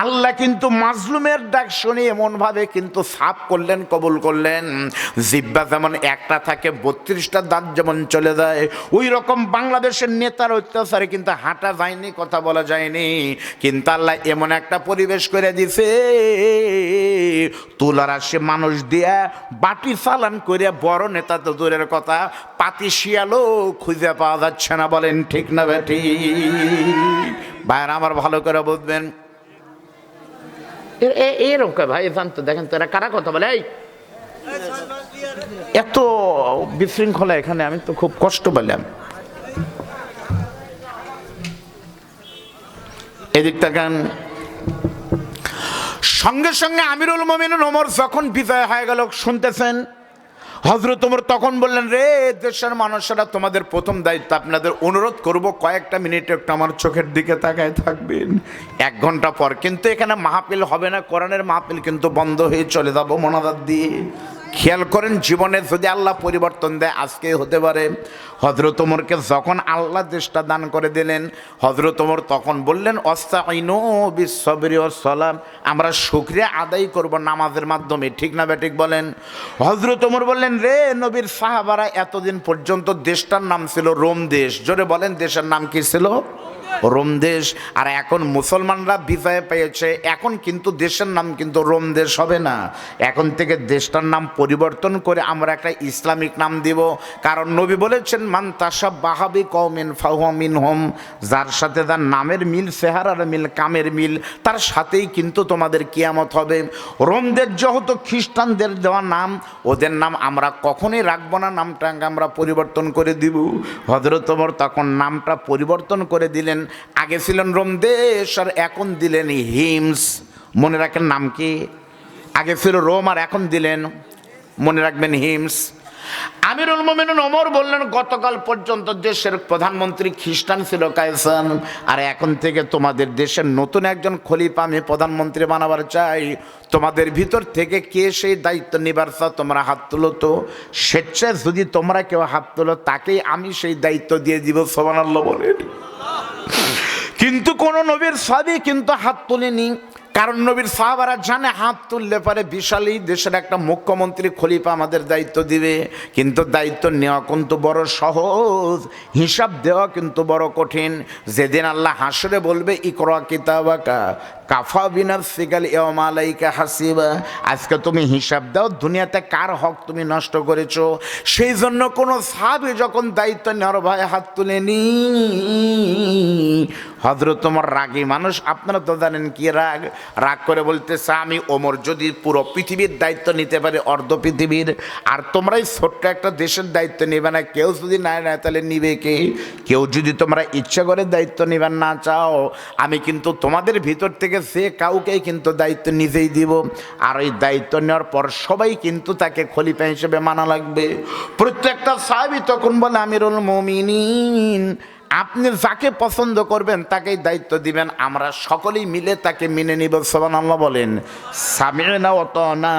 আল্লাহ কিন্তু মাজলুমের ডাক শুনে এমন ভাবে কিন্তু সাফ করলেন, কবুল করলেন। জিহ্বা যেমন একটা থাকে, 32টা দাঁত যেমন চলে যায়, ওই রকম বাংলাদেশের নেতার অত্যাচারে কিন্তু হাঁটা যায়নি, কথা বলা যায়নি। কিন্তু আল্লাহ এমন একটা পরিবেশ করে দিছে, তুলার আসে মানুষ দিয়া বাটি চালান করে বড় নেতা তো দূরের কথা, পাতি শিয়ালও খুঁজে পাওয়া যাচ্ছে না। বলেন ঠিক না বেটি? ভাইরা আমার ভালো করে বুঝবেন, এরকম ভাই জানতো। দেখেন তো এরা কারা কথা বলে, এই এত বিশৃঙ্খলা এখানে, আমি তো খুব কষ্ট পেলাম। এদিক তাকান। সঙ্গে সঙ্গে আমিরুল মুমিনিন ওমর যখন বিজয় হয়ে গেল, শুনতেছেন, হযরত ওমর তখন বললেন, রে দেশের মানুষেরা, তোমাদের প্রথম দায়িত্ব, আপনাদের অনুরোধ করব কয়েকটা মিনিট একটু আমার চোখের দিকে তাকায় থাকবেন। 1 ঘন্টা পর কিন্তু এখানে মাহফিল হবে না, কোরআনের মাহফিল কিন্তু বন্ধ হয়ে চলে যাব মোনাজাত দিয়ে। খেয়াল করেন, জীবনে যদি আল্লাহ পরিবর্তন দেয় আজকে হতে পারে। হযরত ওমরকে যখন আল্লাহ দেশটা দান করে দিলেন, হযরত ওমর তখন বললেন, অস্তাইনু বিস-সাবরি ওয়াস-সালাম, আমরা শুকরিয়া আদায় করব নামাজের মাধ্যমে। ঠিক না বেঠিক বলেন? হযরত ওমর বললেন, রে নবীর সাহাবারা, এতদিন পর্যন্ত দেশটার নাম ছিল রোম দেশ। জোরে বলেন, দেশের নাম কি ছিল? রোম দেশ। আর এখন মুসলমানরা বিজয় পেয়েছে, এখন কিন্তু দেশের নাম কিন্তু রোম দেশ হবে না। এখন থেকে দেশটার নাম পরিবর্তন করে আমরা একটা ইসলামিক নাম দিব। কারণ নবী বলেছেন, মান তাশাব্বাহা বিকওমিন ফাহুয়া মিনহুম, যার সাথে তার নামের মিল, চেহারার মিল, কামের মিল, তার সাথেই কিন্তু তোমাদের কিয়ামত হবে। রোম দেশ যেহেতু খ্রিস্টানদের দেওয়া নাম, ওদের নাম আমরা কখনোই রাখবো না, নামটা আমরা পরিবর্তন করে দিব। হযরত ওমর তখন নামটা পরিবর্তন করে দিলেন। আগে ছিলেন রোম দেশ, আর এখন দিলেন হিমস। মনে রাখেন নাম কি? আগে ছিল রোম, আর এখন দিলেন, মনে রাখবেন, হিমস। আমিরুল মুমিনিন ওমর বললেন, গতকাল পর্যন্ত দেশের প্রধানমন্ত্রী খ্রিস্টান ছিল, কায়সার, আর এখন থেকে তোমাদের দেশের নতুন একজন খলিফা আমি প্রধানমন্ত্রী বানাবার চাই। তোমাদের ভিতর থেকে কে সেই দায়িত্ব নিবার চাও? তোমরা হাত তুলো তো। স্বেচ্ছায় যদি তোমরা কেউ হাত তুলো, তাকেই আমি সেই দায়িত্ব দিয়ে দিব। সুবহানাল্লাহ বলেন। কিন্তু কোন নবীর সাহাবী কিন্তু হাত তোলেনি, কারণ নবীর সাহাবারা জানে হাত তুললে পারে বিশালই দেশের একটা মুখ্যমন্ত্রী খলিফা আমাদের দায়িত্ব দিবে। কিন্তু দায়িত্ব নেওয়া কিন্তু বড় সহজ, হিসাব দেওয়া কিন্তু বড় কঠিন। যেদিন আল্লাহ হাসরে বলবে, ইকরা কিতাবাকা কাফা বিনাফসিকা আল-ইয়াওমা আলাইকা হাসিবা, আজকে তুমি হিসাব দাও দুনিয়াতে কার হক তুমি নষ্ট করেছো। সেই জন্য কোনো সাহাবী যখন দায়িত্ব নেওয়ার ভয়ে হাত তুলেনি। হযরত ওমর রাগী মানুষ, আপনারা তো জানেন কি রাগ। রাগ করে বলতেছে, আমি ওমর যদি পুরো পৃথিবীর দায়িত্ব নিতে পারি, অর্ধ পৃথিবীর, আর তোমরাই ছোট্ট একটা দেশের দায়িত্ব নেবে না, কেউ যদি নেয় না তাহলে নিবে কে? কেউ যদি তোমরা ইচ্ছা করে দায়িত্ব নেবেন না চাও, আমি কিন্তু তোমাদের ভিতর থেকে সে কাউকেই কিন্তু দায়িত্ব নিজেই দিব। আর ওই দায়িত্ব নেওয়ার পর সবাই কিন্তু তাকে খলিফা হিসেবে মানা লাগবে। প্রত্যেকটা সাহাবী তখন বলে, আমিরুল মুমিনিন, আপনি যাকে পছন্দ করবেন তাকেই দায়িত্ব দিবেন, আমরা সকলেই মিলে তাকে মেনে নিব। সুবহানাল্লাহ বলেন। সামি'না ওয়া আতা'না,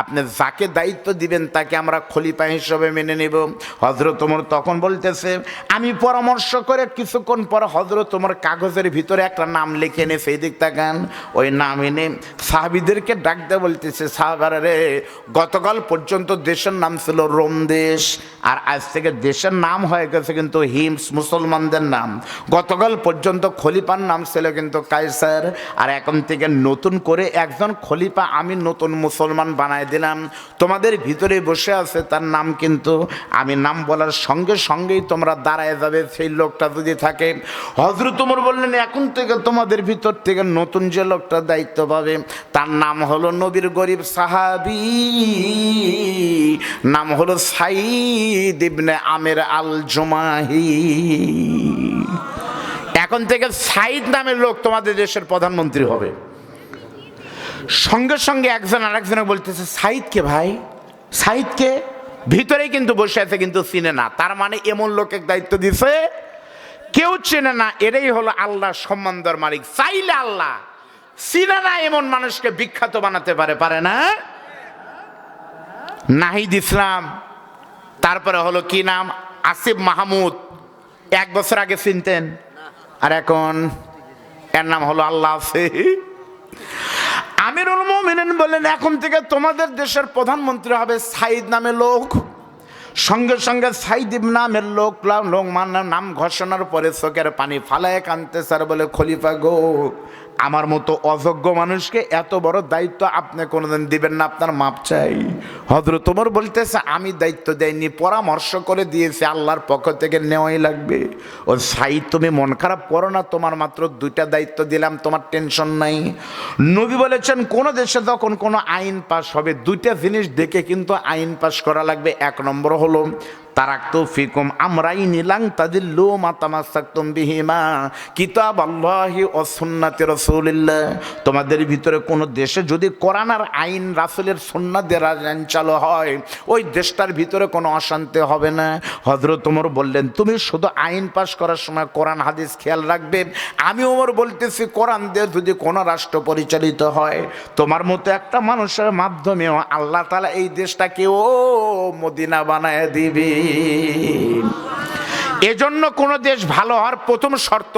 আপনি যাকে দায়িত্ব দিবেন তাকে আমরা খলিফা হিসেবে মেনে নিব। হযরত ওমর তখন বলতেছে, আমি পরামর্শ করে কিছুক্ষণ পর হযরত ওমর কাগজের ভিতরে একটা নাম লিখে এনে, সেই দিক তাকান, ওই নাম এনে সাহাবীদেরকে ডাক দিয়ে বলতেছে, সাহাবারা রে, গতকাল পর্যন্ত দেশের নাম ছিল রোম দেশ, আর আজ থেকে দেশের নাম হয়ে গেছে কিন্তু হিমস, মুসলমান নাম। গতকাল পর্যন্ত খলিফার নাম ছিল কিন্তু কায়সার, আর এখন থেকে নতুন করে একজন খলিফা আমি নতুন মুসলমান বানায় দিলাম। তোমাদের ভিতরে বসে আছে, তার নাম কিন্তু আমি নাম বলার সঙ্গে সঙ্গেই তোমরা দাঁড়ায় যাবে সেই লোকটা যদি থাকে। হযরত ওমর বললেন, এখন থেকে তোমাদের ভিতর থেকে নতুন যে লোকটা দায়িত্ব পাবে তার নাম হলো নবীর গরিব সাহাবী, নাম হলো সাঈদ ইবনে আমির আল-জুমাহি। এখন থেকে সাঈদ নামের লোক তোমাদের দেশের প্রধানমন্ত্রী হবে। সঙ্গে সঙ্গে একজন আরেকজনে বলতেছে, সাঈদ কে ভাই? সাঈদ কে? ভিতরেই কিন্তু বসে আছে, কিন্তু চিনে না। তার মানে এমন লোকের দায়িত্ব দিছে কেউ চেনে না। এটাই হলো আল্লাহ সম্মান দেওয়ার মালিক। চাইলে আল্লাহ চিনে না এমন মানুষকে বিখ্যাত বানাতে পারে না? নাহিদ ইসলাম, তারপরে হলো কি নাম, আসিফ মাহমুদ, 1 বছর আগে চিনতেন, আর এখন এর নাম হলো আল্লাহ আছে। আমিরুল মুমিনিন বললেন, এখন থেকে তোমাদের দেশের প্রধানমন্ত্রী হবে সাইদ নামে লোক। সঙ্গে সঙ্গে সাইদ নামের লোক নাম ঘোষণার পরে চোখের পানি ফালায় কানতে স্যার বলে, খলিফা গো, আমার মতো অযোগ্য মানুষকে এত বড় দায়িত্ব আপনি কোনোদিন দিবেন না, আপনার মাপ চাই। হযরত ওমর বলতেছে, আমি দায়িত্ব দেইনি, পরামর্শ করে দিয়েছি, আল্লাহর পক্ষ থেকে নেওয়াই লাগবে। ও সাইদ, তুমি মন খারাপ করো না, তোমার মাত্র 2টা দায়িত্ব দিলাম, তোমার টেনশন নাই। নবী বলেছেন, কোন দেশে যখন কোনো আইন পাশ হবে 2টা জিনিস দেখে কিন্তু আইন পাশ করা লাগবে। 1 নম্বর হলো তারাক্তু ফিকুম আমরাইনি লাং তাদিল্লু মা তামাসসাকতুম বিহিমা কিতাবাল্লাহি ওয়া সুন্নাতি রাসূলিল্লাহ। তোমাদের ভিতরে কোন দেশে যদি কোরআন আর আইন রাসূলের সুন্নাত দ্বারা আইন চালু হয়, ওই দেশটার ভিতরে কোনো অশান্তি হবে না। হযরত ওমর বললেন, তুমি শুধু আইন পাস করার সময় কোরআন হাদিস খেয়াল রাখবে। আমি ওমর বলতেছি, কোরআন দিয়ে যদি কোনো রাষ্ট্র পরিচালিত হয়, তোমার মতো একটা মানুষের মাধ্যমেও আল্লাহ তাআলা এই দেশটাকেও মদিনা বানায় দিবে। এজন্য কোন দেশ ভালো হওয়ার প্রথম শর্ত,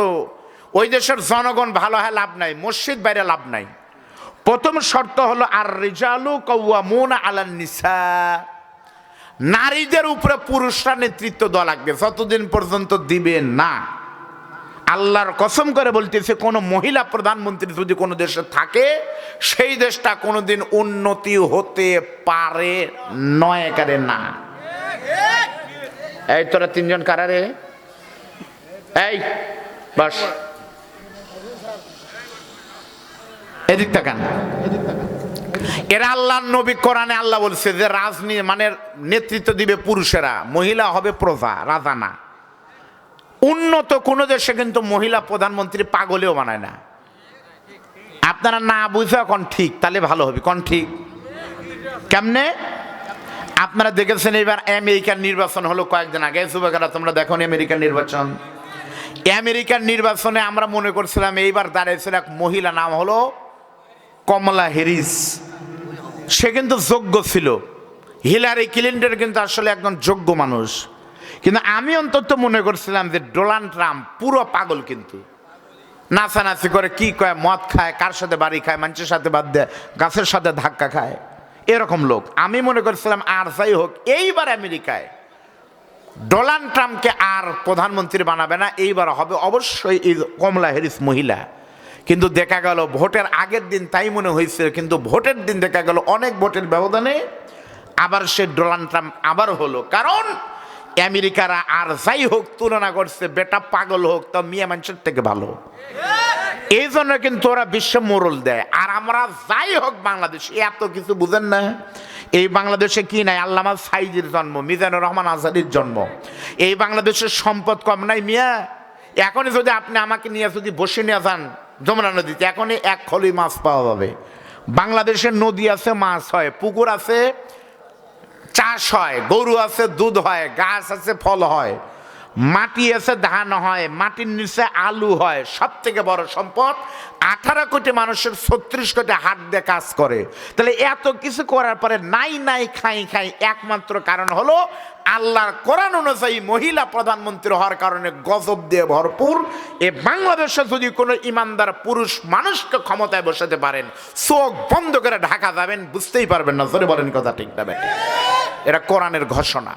ওই দেশের জনগণ ভালো হয় লাভ নাই, মসজিদ বাইরে লাভ নাই। প্রথম শর্ত হলো আর রিজালু কাওয়ামুনা আলান নিসা, নারীদের উপরে পুরুষরা নেতৃত্ব দেওয়া লাগবে। যতদিন পর্যন্ত দিবেন না, আল্লাহর কসম করে বলতেছে, কোন মহিলা প্রধানমন্ত্রী যদি কোনো দেশে থাকে, সেই দেশটা কোনোদিন উন্নতি হতে পারে নয়, কারে না। এই তোরা 3 জন কারারে, এই বাস এদিক তাকান। এরা আল্লাহর নবী, কোরআনে আল্লাহ বলছে যে রাজনীতি মানে নেতৃত্ব দিবে পুরুষেরা, মহিলা হবে প্রজা, রাজা না। উন্নত কোন দেশে কিন্তু মহিলা প্রধানমন্ত্রী পাগলেও বানায় না। আপনারা না বুঝে কোন ঠিক, তাহলে ভালো হবে। কোন ঠিক কেমনে? আপনারা দেখেছেন এবার আমেরিকার নির্বাচন হলো কয়েকদিন আগে, যুবকেরা তোমরা দেখো আমেরিকার নির্বাচন। আমেরিকার নির্বাচনে আমরা মনে করছিলাম এইবার দাঁড়িয়েছিল এক মহিলা, নাম হলো কমলা হ্যারিস। সে কিন্তু যোগ্য ছিল। হিলারি ক্লিনটন কিন্তু আসলে একজন যোগ্য মানুষ, কিন্তু আমি অন্তত মনে করছিলাম যে ডোনাল্ড ট্রাম্প পুরো পাগল, কিন্তু নাচানাচি করে, কি কয়, মদ খায়, কার সাথে বাড়ি খায়, মানুষের সাথে বাদ দেয়, গাছের সাথে ধাক্কা খায়, এরকম লোক। আমি মনে করছিলাম আর যাই হোক, এইবার আমেরিকায় ডোনাল্ড ট্রাম্পকে আর প্রধানমন্ত্রী বানাবে না, এইবার হবে অবশ্যই এই কমলা হ্যারিস মহিলা। কিন্তু দেখা গেল ভোটের আগের দিন তাই মনে হয়েছিল, কিন্তু ভোটের দিন দেখা গেল অনেক ভোটের ব্যবধানে আবার সে ডোনাল্ড ট্রাম্প আবার হলো। কারণ আমেরিকারা আর যাই হোক তুলনা করছে, বেটা পাগল হোক তা মিয়া মানুষের থেকে ভালো, এই জন্য কিন্তু ওরা বিশ্ব মোড়ল দেয়। আর আমরা যাই হোক বাংলাদেশ এত কিছু বুঝেন না। এই বাংলাদেশে কি নাই? আল্লামা সাইদির জন্ম, মিজানুর রহমান আজাদির জন্ম। এই বাংলাদেশের সম্পদ কম নাই মিয়া। এখনই যদি আপনি আমাকে নিয়ে যদি বসে নিয়ে যান যমুনা নদীতে, এখনই 1 খলি মাছ পাওয়া যাবে। বাংলাদেশের নদী আছে, মাছ হয়, পুকুর আছে, চাষ হয়, গরু আছে, দুধ হয়, গাছ আছে, ফল হয়, মাটি আছে, ধান হয়, মাটির নিচে আলু হয়। সব থেকে বড় সম্পদ 18 কোটি মানুষের 36 কোটি হাত দিয়ে কাজ করে। তাহলে এত কিছু করার পরে নাই নাই খাই খাই, একমাত্র কারণ হলো আল্লাহর কোরআন অনুযায়ী মহিলা প্রধানমন্ত্রী হওয়ার কারণে গজব দিয়ে ভরপুর। এ বাংলাদেশে যদি কোনো ইমানদার পুরুষ মানুষকে ক্ষমতায় বসাতে পারেন, চোখ বন্ধ করে ঢাকা যাবেন, বুঝতেই পারবেন না। জোরে বলেন কথা ঠিক না বেঠিক? এটা কোরআনের ঘোষণা।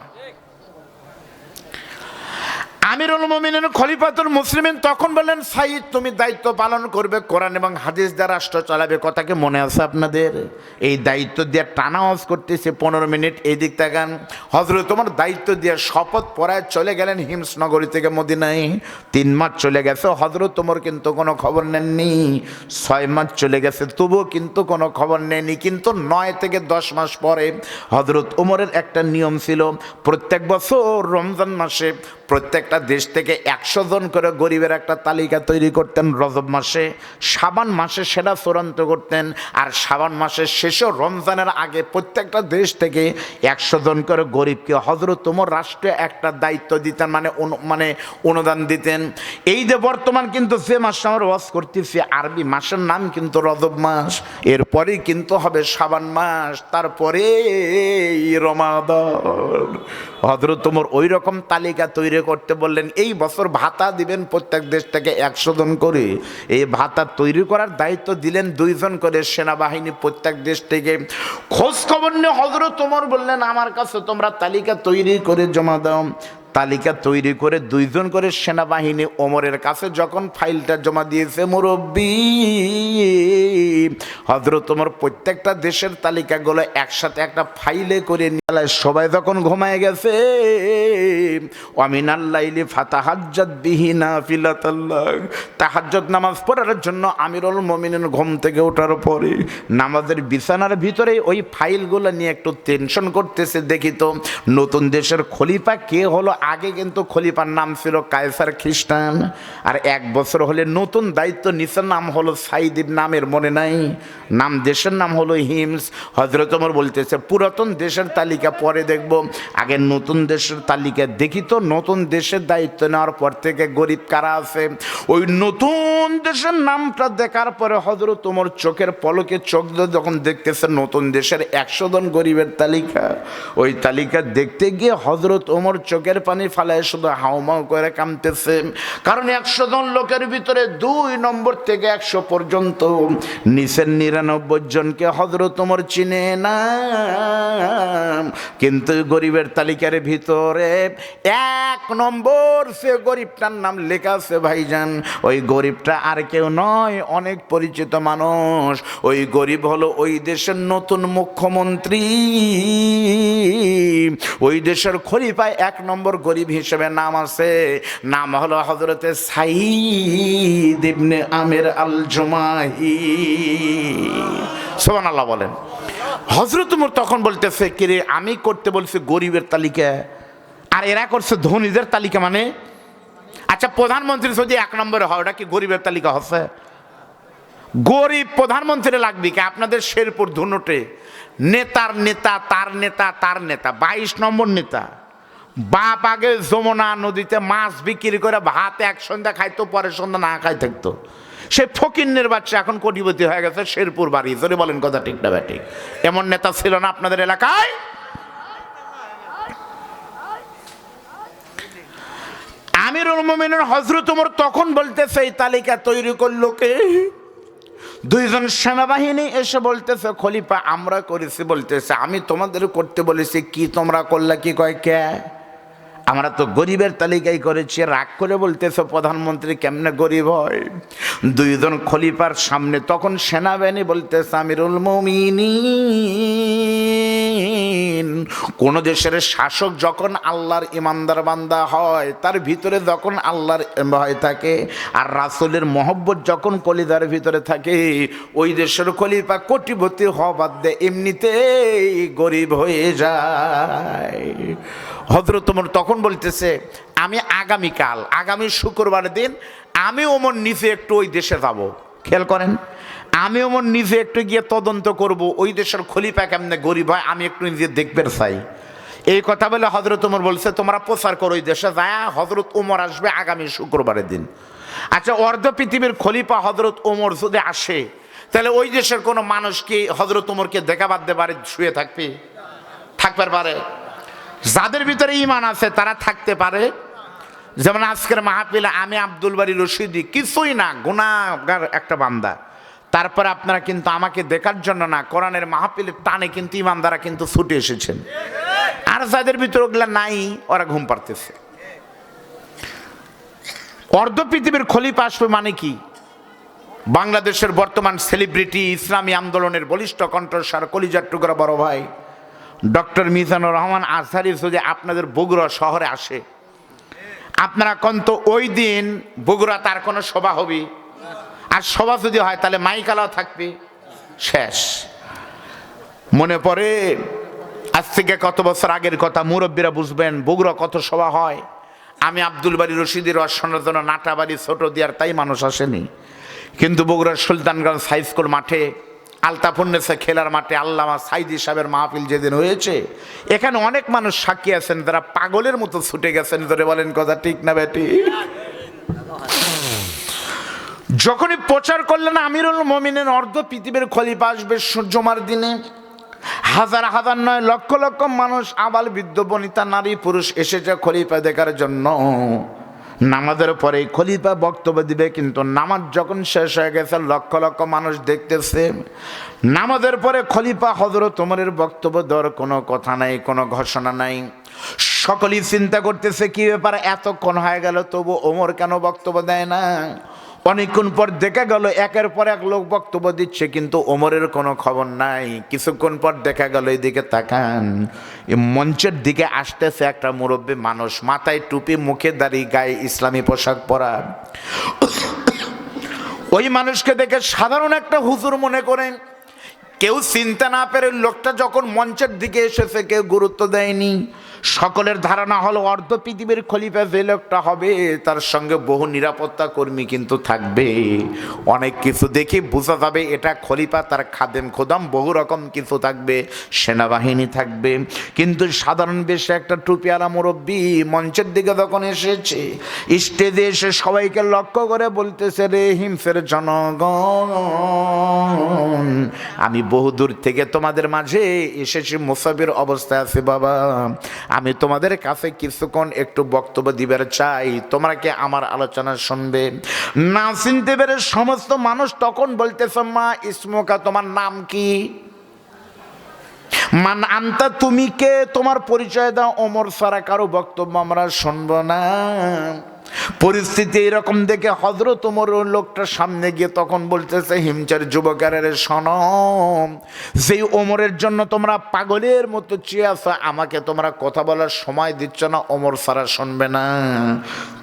আমিরুল মুমিনিন খলিফাতুল মুসলিমিন তখন বললেন, সাইদ তুমি দায়িত্ব পালন করবে, কোরআন এবং হাদিস দ্বারা রাষ্ট্র চালাবে। কথাকে মনে আছে আপনাদের? এই দায়িত্ব দিয়ে টানা ওয়াজ করতেছে 15 মিনিট। এই দিক তাকান, হযরত ওমর দায়িত্ব দিয়ে শপথ পড়ায় চলে গেলেন হিমস নগরী থেকে মদিনায়। 3 মাস চলে গেছে, হযরত ওমর কিন্তু কোনো খবর নেননি। 6 মাস চলে গেছে, তবুও কিন্তু কোনো খবর নেননি। কিন্তু 9 থেকে 10 মাস পরে হযরত ওমরের একটা নিয়ম ছিল, প্রত্যেক বছর রমজান মাসে প্রত্যেকটা দেশ থেকে 100 জন করে গরিবের একটা তালিকা তৈরি করতেন রজব মাসে, শাবান মাসে সেটা চূড়ান্ত করতেন, আর শাবান মাসের শেষে রমজানের আগে প্রত্যেকটা দেশ থেকে 100 জন করে গরিবকে হযরত ওমর রাষ্ট্রে একটা দায়িত্ব দিতেন, মানে অনুদান দিতেন। এই যে বর্তমান কিন্তু যে মাসে আমরা ওয়াজ করতেছি, আরবি মাসের নাম কিন্তু রজব মাস, এরপরেই কিন্তু হবে শাবান মাস, তারপরে রমাদান। হযরত ওমর ওই রকম তালিকা তৈরি করতে বলে বললেন এই বছর ভাতা দিবেন প্রত্যেক দেশ থেকে 100 জন করে। এই ভাতা তৈরি করার দায়িত্ব দিলেন 2 জন করে সেনাবাহিনী প্রত্যেক দেশ থেকে। খোঁজ খবর নিয়ে হযরত ওমর বললেন আমার কাছে তোমরা তালিকা তৈরি করে জমা দাও। তালিকা তৈরি করে 2 জন করে সেনাবাহিনী ওমরের কাছে যখন ফাইলটা জমা দিয়েছে, মুরব্বী হযরত ওমর প্রত্যেকটা দেশের তালিকাগুলো একসাথে একটা ফাইলে করে নিয়ে সবাই যখন ঘুমায় গেছে, ওয়ামিনাল লাইলি ফাতাহাজ্জাত বিহি নাফিলাতাল্লাহ, তাহাজ্জুদ নামাজ পড়ার জন্য আমিরুল মুমিনিন ঘুম থেকে ওঠার পরে নামাজের বিছানার ভিতরে ওই ফাইলগুলো নিয়ে একটু টেনশন করতেছে, দেখি তো নতুন দেশের খলিফা কে হলো। আগে কিন্তু খলিফার নাম ছিল কায়সার খ্রিস্টান, আর 1 বছর হলে নতুন দায়িত্ব নিচের নাম হলো সাইদ ইবনে আমের, মনে নাই? নাম দেশের নাম হলো হিমস। হযরত ওমর বলতেছে পুরাতন দেশের তালিকা পরে দেখব, আগে নতুন দেশের তালিকা দেখি তো। নতুন দেশের দায়িত্ব নেওয়ার পর থেকে গরিব কারা আছে ওই নতুন দেশের নামটা দেখার পরে হযরত ওমর চোখের পলকে চোখ দিয়ে যখন দেখতেছে নতুন দেশের 100 জন গরিবের তালিকা, ওই তালিকা দেখতে গিয়ে হযরত ওমর চোখের পানি ফালায় শুধু হাউমাউ করে কাঁদতেছে। কারণ 100 জন লোকের ভিতরে 2 নম্বর থেকে 100 পর্যন্ত নিচের 99 জনকে হযরত ওমর চিনে না, কিন্তু গরিবের তালিকার ভিতরে 1 নম্বর সে গরিবটার নাম লেখা আছে ভাইজান। ওই গরিবটা আর কেউ নয়, অনেক পরিচিত মানুষ। ওই গরিব হলো ওই দেশের নতুন মুখ্যমন্ত্রী, ওই দেশের খলিফায় 1 নম্বর গরিব হিসেবে নাম আছে, নাম হলো হযরতে সাইদ ইবনে আমের আল জুমাহি। সুবহানাল্লাহ বলেন। হযরত ওমর তখন বলতেছে কিরে আমি করতে বলছি গরিবের তালিকা, আর এরা করছে ধনীদের তালিকা। মানে আচ্ছা প্রধানমন্ত্রী যদি 1 নম্বরে হয় ওটা কি গরিবের তালিকা হচ্ছে? গরিব প্রধানমন্ত্রী লাগবে কি? আপনাদের শেরপুর ধুনুটে নেতার নেতা তার নেতা তার নেতা 22 নম্বর নেতা, বাপ আগে যমুনা নদীতে মাছ বিক্রি করে ভাত এক সন্ধ্যা খাইতো, পরে সন্ধ্যা না খাই থাকতো। সে ফকিন্নের বাচ্চা এখন কোটিপতি হয়ে গেছে, শেরপুর বাড়ি। জোরে বলেন কথা ঠিক না ব্যাঠিক? এমন নেতা ছিল না আপনাদের এলাকায়? আমিরুল মুমিনিন হযরত ওমর তখন বলতেছে এই তালিকা তৈরি করলো কে? 2 জন সেনাবাহিনী এসে বলতেছে খলিফা আমরা করেছি। বলতেছে আমি তোমাদের করতে বলেছি, কি তোমরা করলা? কি কয় কে? আমরা তো গরিবের তালিকায় করেছি। রাগ করে বলতেছে প্রধানমন্ত্রী কেমনে গরিব হয়? 2 জন খলিফার সামনে তখন সেনাবাহিনী বলতেছে আমিরুল মুমিনিন, কোন দেশের শাসক যখন আল্লাহর ইমানদার বান্দা হয়, তার ভিতরে যখন আল্লাহর ভয় থাকে আর রাসূলের মহব্বত যখন কলিজার ভিতরে থাকে, ওই দেশের খলিফা কোটিপতি হওয়া বাদ দেয় এমনিতেই গরিব হয়ে যায়। হযরত ওমর তখন বলতেছে আমি আগামীকাল আগামী শুক্রবার দিন আমি ওমর নিজে একটু ওই দেশে যাব। খেয়াল করেন, আমি ওমর নিজে একটু গিয়ে তদন্ত করব ওই দেশের খলিফা কেমনে গরিব হয়, আমি একটু নিজে দেখতে চাই। এই কথা বলে হযরত ওমর বলছে তোমরা প্রচার করো ওই দেশে যায়, হযরত ওমর আসবে আগামী শুক্রবারের দিন। আচ্ছা অর্ধ পৃথিবীর খলিফা হযরত ওমর যদি আসে, তাহলে ওই দেশের কোনো মানুষ কি হযরত ওমরকে দেখা বাদ দিয়ে বাড়ি শুয়ে থাকবে? থাকতে পারে? যাদের ভিতরে ঈমান আছে তারা থাকতে পারে। যেমন আজকের মাহফিলে আমি আব্দুল বারী রশিদি কিছুই না, গুনাহগার একটা বান্দা, তারপরে আপনারা কিন্তু আমাকে দেখার জন্য না, কোরআনের মাহফিলের টানে কিন্তু ঈমানদারা কিন্তু ছুটে এসেছেন। আর যাদের ভিতরে ওগুলা নাই ওরা ঘুম পাড়তেছে। অর্ধ পৃথিবীর খলিফা আসবে মানে কি? বাংলাদেশের বর্তমান সেলিব্রিটি, ইসলামী আন্দোলনের বলিষ্ঠ কণ্ঠস্বর, কলিজার টুকরা বড় ভাই ডক্টর মিজানুর রহমান আজহারী যদি আপনাদের বগুড়া শহরে আসে, আপনারা কন্ত ওই দিন বগুড়া তার কোনো সভা হবে? আর সভা যদি হয় তাহলে মাইকালাও থাকবে, শেষ। মনে পড়ে আজ থেকে কত বছর আগের কথা, মুরব্বীরা বুঝবেন বগুড়া কত সভা হয়। আমি আব্দুল বারী রশিদির রসনের জন্য নাটাবাড়ি ছোট দিয়ার তাই মানুষ আসেনি, কিন্তু বগুড়ার সুলতানগঞ্জ হাই স্কুল মাঠে, আলতাফুন্নেসা খেলার মাঠে আল্লামা সাইদি সাহেবের মাহফিল যেদিন হয়েছে, এখানে অনেক মানুষ সাক্ষী আছেন যারা পাগলের মতো ছুটে গেছেন। ধরে বলেন কথা ঠিক না বেটি? যখনই প্রচার করলেন আমিরুল মুমিনিন অর্ধ পৃথিবীর খলিফা আসবে জুমার দিনে, হাজার হাজার নয় লক্ষ লক্ষ মানুষ, আবাল বৃদ্ধ বনিতা নারী পুরুষ এসেছে খলিফা দেখার জন্য। নামাজের পরে খলিফা বক্তব্য দিবে, কিন্তু নামাজ যখন শেষ হয়ে গেছে, লক্ষ লক্ষ মানুষ দেখতেছে, নামাজের পরে খলিফা হযরত ওমরের বক্তব্য দেওয়ার কোনো কথা নাই, কোনো ঘোষণা নাই। সকলেই চিন্তা করতেছে কি ব্যাপার, এতক্ষণ হয়ে গেল তবু ওমর কেন বক্তব্য দেয় না। অনেকক্ষণ পর দেখা গেল একের পর এক লোক বক্তব্য দিচ্ছে, কিন্তু ওমরের কোনো খবর নাই। কিছুক্ষণ পর দেখা গেল এইদিকে তাকান, মঞ্চের দিকে আসতেছে একটা মুরব্বী মানুষ, মাথায় টুপি, মুখে দাড়ি, গায়ে ইসলামী পোশাক পরা। ওই মানুষকে দেখে সাধারণ একটা হুজুর মনে করেন, কেউ চিন্তা না পেরে লোকটা যখন মঞ্চের দিকে এসেছে কেউ গুরুত্ব দেয়নি। সকলের ধারণা হলো অর্ধ পৃথিবীর খলিফা যে লোকটা হবে তার সঙ্গে বহু নিরাপত্তা কর্মী কিন্তু থাকবে, অনেক কিছু দেখে বোঝা যাবে এটা খলিফা, তার খাদেম খোদাম বহু রকম কিছু থাকবে, সেনাবাহিনী থাকবে। কিন্তু সাধারণ বেশে একটা টুপিওয়ালা মুরব্বী মঞ্চের দিকে যখন এসেছে, স্টেজে এসে সবাইকে লক্ষ্য করে বলতেছে, রে হিমসের জনগণ, আমি বহুদূর থেকে তোমাদের মাঝে এসেছি, মুসাফির অবস্থায় আছি বাবা, আমি তোমাদের কাছে কিছুক্ষণ একটু বক্তব্য দিবার চাই, তোমরা কি আমার আলোচনা শুনবে? না চিনতে পেরে সমস্ত মানুষ তখন বলতেছে, মা ইসমুকা, তোমার নাম কি? মান আনতা, তুমি কে? তোমার পরিচয় দাও। ওমর ছাড়া কারো বক্তব্য আমরা শুনবো না। পরিস্থিতি এরকম দেখে হযরত ওমর লোকটার সামনে গিয়ে তখন বলতেছে, হিমচার যুবকের সনম, যেই ওমরের জন্য তোমরা পাগলের মতো চেয়ে আছো, আমাকে তোমরা কথা বলার সময় দিচ্ছ না, ওমর ছাড়া শুনবে না।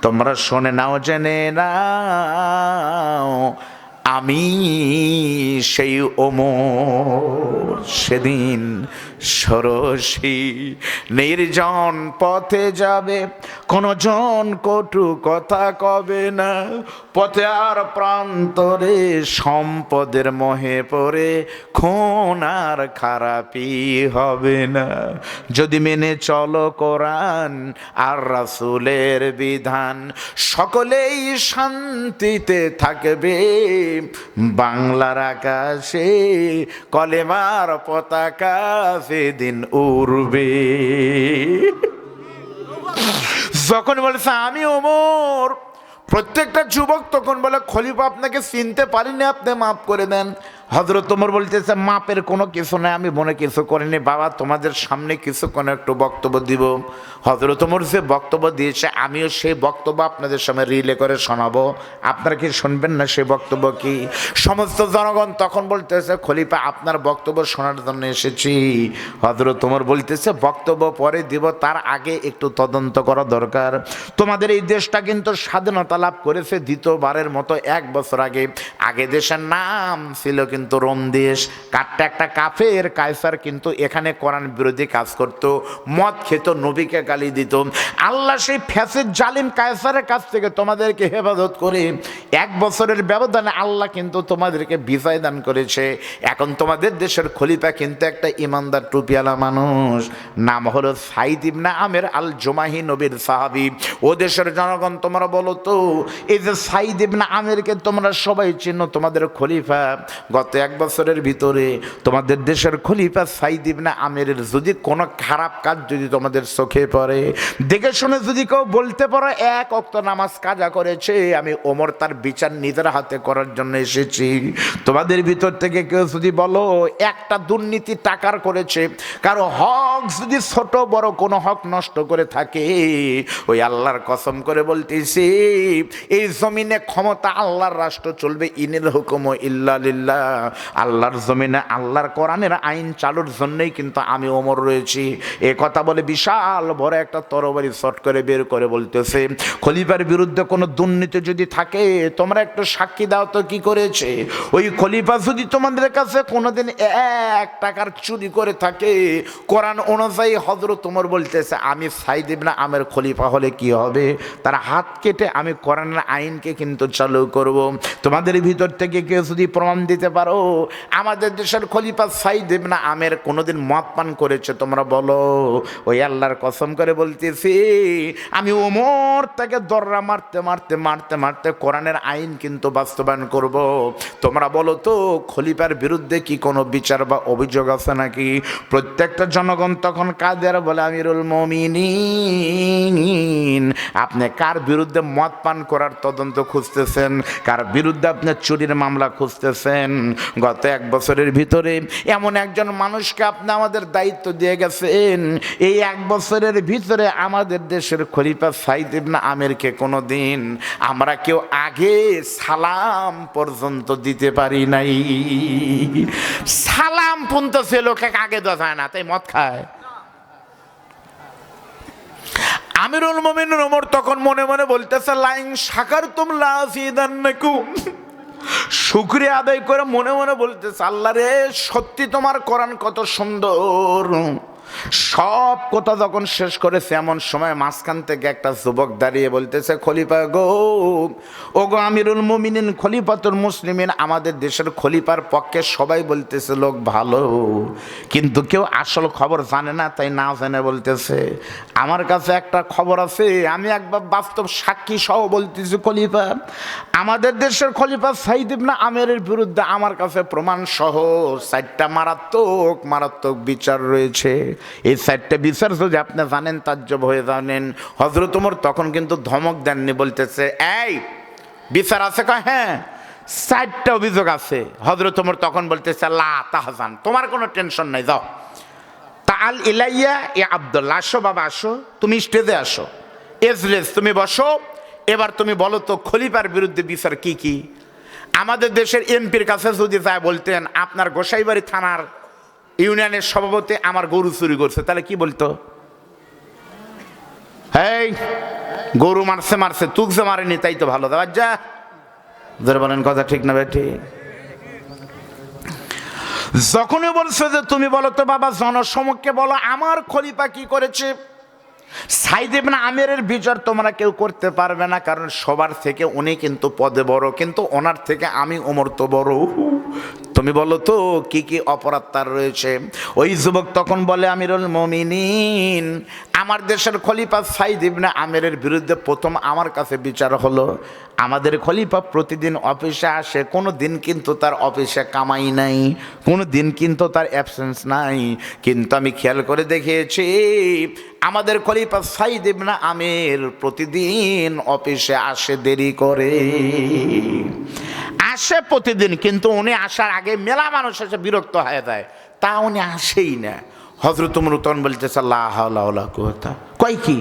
তোমরা শোনে নাও, জেনে নাও, আমি সেই ওমর, সেদিন সরসী নির্জন পথে যাবে, কোনো জন কটু কথা কবে না, পথে আর প্রান্তরে সম্পদের মোহে পড়ে খুন আর খারাপি হবে না। যদি মেনে চলো কোরআন আর রাসূলের বিধান, সকলেই শান্তিতে থাকবে, বাংলার আকাশে কলেমার পতাকা সেদিন উড়বে। যখন বলেছে আমি ওমর, প্রত্যেকটা যুবক তখন বলে, খলিফা আপনাকে চিনতে পারিনি, আপনি মাফ করে দেন। হযরত ওমর বলতেছে, মাপের কোনো কিছু নাই, আমি মনে কিছু করিনি বাবা, তোমাদের সামনে কিছুক্ষণ একটু বক্তব্য দিব। হযরত ওমর যে বক্তব্য দিয়েছে আমিও সেই বক্তব্য আপনাদের সামনে রিলে করে শোনাবো, আপনারা কি শুনবেন না? সেই বক্তব্য কি? সমস্ত জনগণ তখন বলতেছে, খলিফা আপনার বক্তব্য শোনার জন্য এসেছি। হযরত ওমর বলতেছে, বক্তব্য পরে দিব, তার আগে একটু তদন্ত করা দরকার। তোমাদের এই দেশটা কিন্তু স্বাধীনতা লাভ করেছে দ্বিতীয়বারের মতো 1 বছর আগে। আগে দেশের নাম ছিল কিন্তু রোম দেশ। কাটটা একটা কাফের কায়সার কিন্তু এখানে কোরআন বিরোধী কাজ করত, মদ খেত, নবীকে গালি দিত। আল্লাহ সেই ফ্যাসিদ জালিম কায়সারের কাছ থেকে তোমাদেরকে হেফাজত করে 1 বছরের ব্যবধানে আল্লাহ কিন্তু তোমাদেরকে বিজয় দান করেছে। এখন তোমাদের দেশের খলিফা কিন্তু একটা ইমানদার টুপিওয়ালা মানুষ, নাম হলো সাইদ ইবনে আমের আল জুমাহি, নবীর সাহাবী। ও দেশের জনগণ তোমরা বলো তো, এই যে সাইদ ইবনে আমেরকে তোমরা সবাই চিনো, তোমাদের খলিফা। গত 1 বছরের ভিতরে তোমাদের দেশের খলিফা সাইদ ইবনে আমেরের যদি কোনো খারাপ কাজ যদি তোমাদের চোখে পড়ে, দেখে শুনে যদি কেউ বলতে পারো 1 ওয়াক্ত নামাজ কাজা করেছে, আমি ওমর তার বিচার নিজের হাতে করার জন্য এসেছি। তোমাদের ভিতর থেকে কেউ যদি বলো একটা দুর্নীতি টাকার করেছে, কারো হক যদি ছোট বড় কোনো হক নষ্ট করে থাকে, ওই আল্লাহর কসম করে বলতেছি, এই জমিনে ক্ষমতা আল্লাহর, রাষ্ট্র চলবে ইনিল হুকুম ইল্লা লিল্লাহ। আল্লাহর জমিনে আল্লাহর কোরআনের আইন চালুর জন্যই কিন্তু আমি ওমর রয়েছি। এ কথা বলে বিশাল বড় একটা তরবারি শট করে বের করে বলতেছে, খলিফার বিরুদ্ধে কোনো দুর্নীতি যদি থাকে তোমরা একটু সাক্ষী দাও তো কি করেছে। ওই খলিফা যদি তোমাদের কাছে কোনোদিন 1 টাকার চুরি করে থাকে, কোরআন অনুযায়ী হযরত ওমর বলতেছে, আমি সাইদ ইবনে আমের খলিফা হলে কি হবে, তার হাত কেটে আমি কোরআনের আইনকে কিন্তু চালু করব। তোমাদের ভিতর থেকে কেউ যদি প্রমাণ দিতে পারো পারো আমাদের দেশের খলিফা সাইদ ইবনে আমের কোনোদিন মদ পান করেছে তোমরা বলো? ওই আল্লাহর কসম করে বলতেছি আমি ওমর তাকে দররা মারতে মারতে মারতে মারতে কোরআনের আইন কিন্তু বাস্তবায়ন করব। তোমরা বলো তো খলিফার বিরুদ্ধে কি কোনো বিচার বা অভিযোগ আছে নাকি? প্রত্যেকটা জনগণ তখন কাদের বলে আমিরুল মুমিনিন। আপনি কার বিরুদ্ধে মদ পান করার তদন্ত খুঁজতেছেন? কার বিরুদ্ধে আপনি চুরির মামলা খুঁজতেছেন? গত 1 বছরের ভিতরে এমন একজন মানুষকে আপনি আমাদের দায়িত্ব দিয়ে গেছেন, এই 1 বছরের ভিতরে আমাদের দেশের খলিফা সাইদ ইবনে আমেরকে কোনো দিন আমরা কেউ আগে সালাম পর্যন্ত দিতে পারি নাই। সালাম পর্যন্ত সে লোকে আগে দেওয়া যায় না, তাই মদ খায়। আমিরুল মুমিনিন ওমর তখন মনে মনে বলতেছে লাইন শাকারতুম লাযিদান্নাকুম, শুকরিয়া আদায় করে মনে মনে বলতেছে আল্লাহ রে সত্যি তোমার কোরআন কত সুন্দর। সব কথা যখন শেষ করেছে এমন সময় মাঝখান থেকে একটা যুবক দাঁড়িয়ে বলতেছে খলিফা গো, ও গো আমিরুল মুমিনিন খলিফাতুল মুসলিমিন, আমাদের দেশের খলিফার পক্ষে সবাই বলতেছে লোক ভালো, কিন্তু কেউ আসল খবর জানে না, তাই না জেনে বলতেছে। আমার কাছে একটা খবর আছে, আমি একবার বাস্তব সাক্ষী সহ বলতেছি খলিফা, আমাদের দেশের খলিফা সাইদ ইবনে আমেরের বিরুদ্ধে আমার কাছে প্রমাণ সহ 4টা মারাত্মক মারাত্মক বিচার রয়েছে। এই 4টে বিচার যদি আপনি জানেন তাজ্জব হয়ে জানেন। হযরত ওমর তখন কিন্তু ধমক দেননি, বলতেছে এই বিচার আছে? কয় হ্যাঁ 4টা অভিযোগ আছে। হযরত ওমর তখন বলতেছে লা তাহজান, তোমার কোনো টেনশন নাই, যাও তাআল ইলাইয়া ইয়া আব্দুল্লাহ, আসো বাবা আসো, তুমি স্টেজে আসো, এজলেস তুমি বসো, এবার তুমি বলো তো খলিফার বিরুদ্ধে বিচার কি কি। আমাদের দেশের এমপির কাছে যদি যায় বলতেন আপনার গোসাইবাড়ি থানার ইউনিয়নের সভাপতি আমার গরু চুরি করছে, তাহলে কি বলতো? এই গরু মারছে মারছে, তুক যে মারেনি তাই তো ভালো, দেওয়ার যা ধরে বলেন কথা ঠিক না বেঠি? যখনই বলছে যে তুমি বলো তো বাবা জনসমক্ষে বলো আমার খলিফা কি করেছে, সাইদ ইবনে আমেরের বিচার তোমরা কেউ করতে পারবে না, কারণ সবার থেকে উনি কিন্তু পদে বড়, কিন্তু ওনার থেকে আমি ওমর তো বড়। তুমি বলো তো কি কি অপরাধ তার রয়েছে? ওই যুবক তখন বলে আমিরুল মুমিনিন, আমার দেশের খলিফা সাইদ ইবনে আমেরের বিরুদ্ধে প্রথম আমার কাছে বিচার হলো, আমাদের খলিফা প্রতিদিন অফিসে আসে, কোনো দিন কিন্তু তার অফিসে কামাই নাই, কোনো দিন কিন্তু তার অ্যাবসেন্স নাই, কিন্তু আমি খেয়াল করে দেখিয়েছি আমাদের খলিফা সাইদ ইবনে আমের প্রতিদিন অফিসে আসে দেরি করে, আসে প্রতিদিন, কিন্তু উনি আসার আগে মেলা মানুষ এসে বিরক্ত হয়ে যায়, তা উনি আসেই না। হযরত ওমর তখন বলতেছে লা হাওলা ওয়ালা কুওয়াতা, কয় কি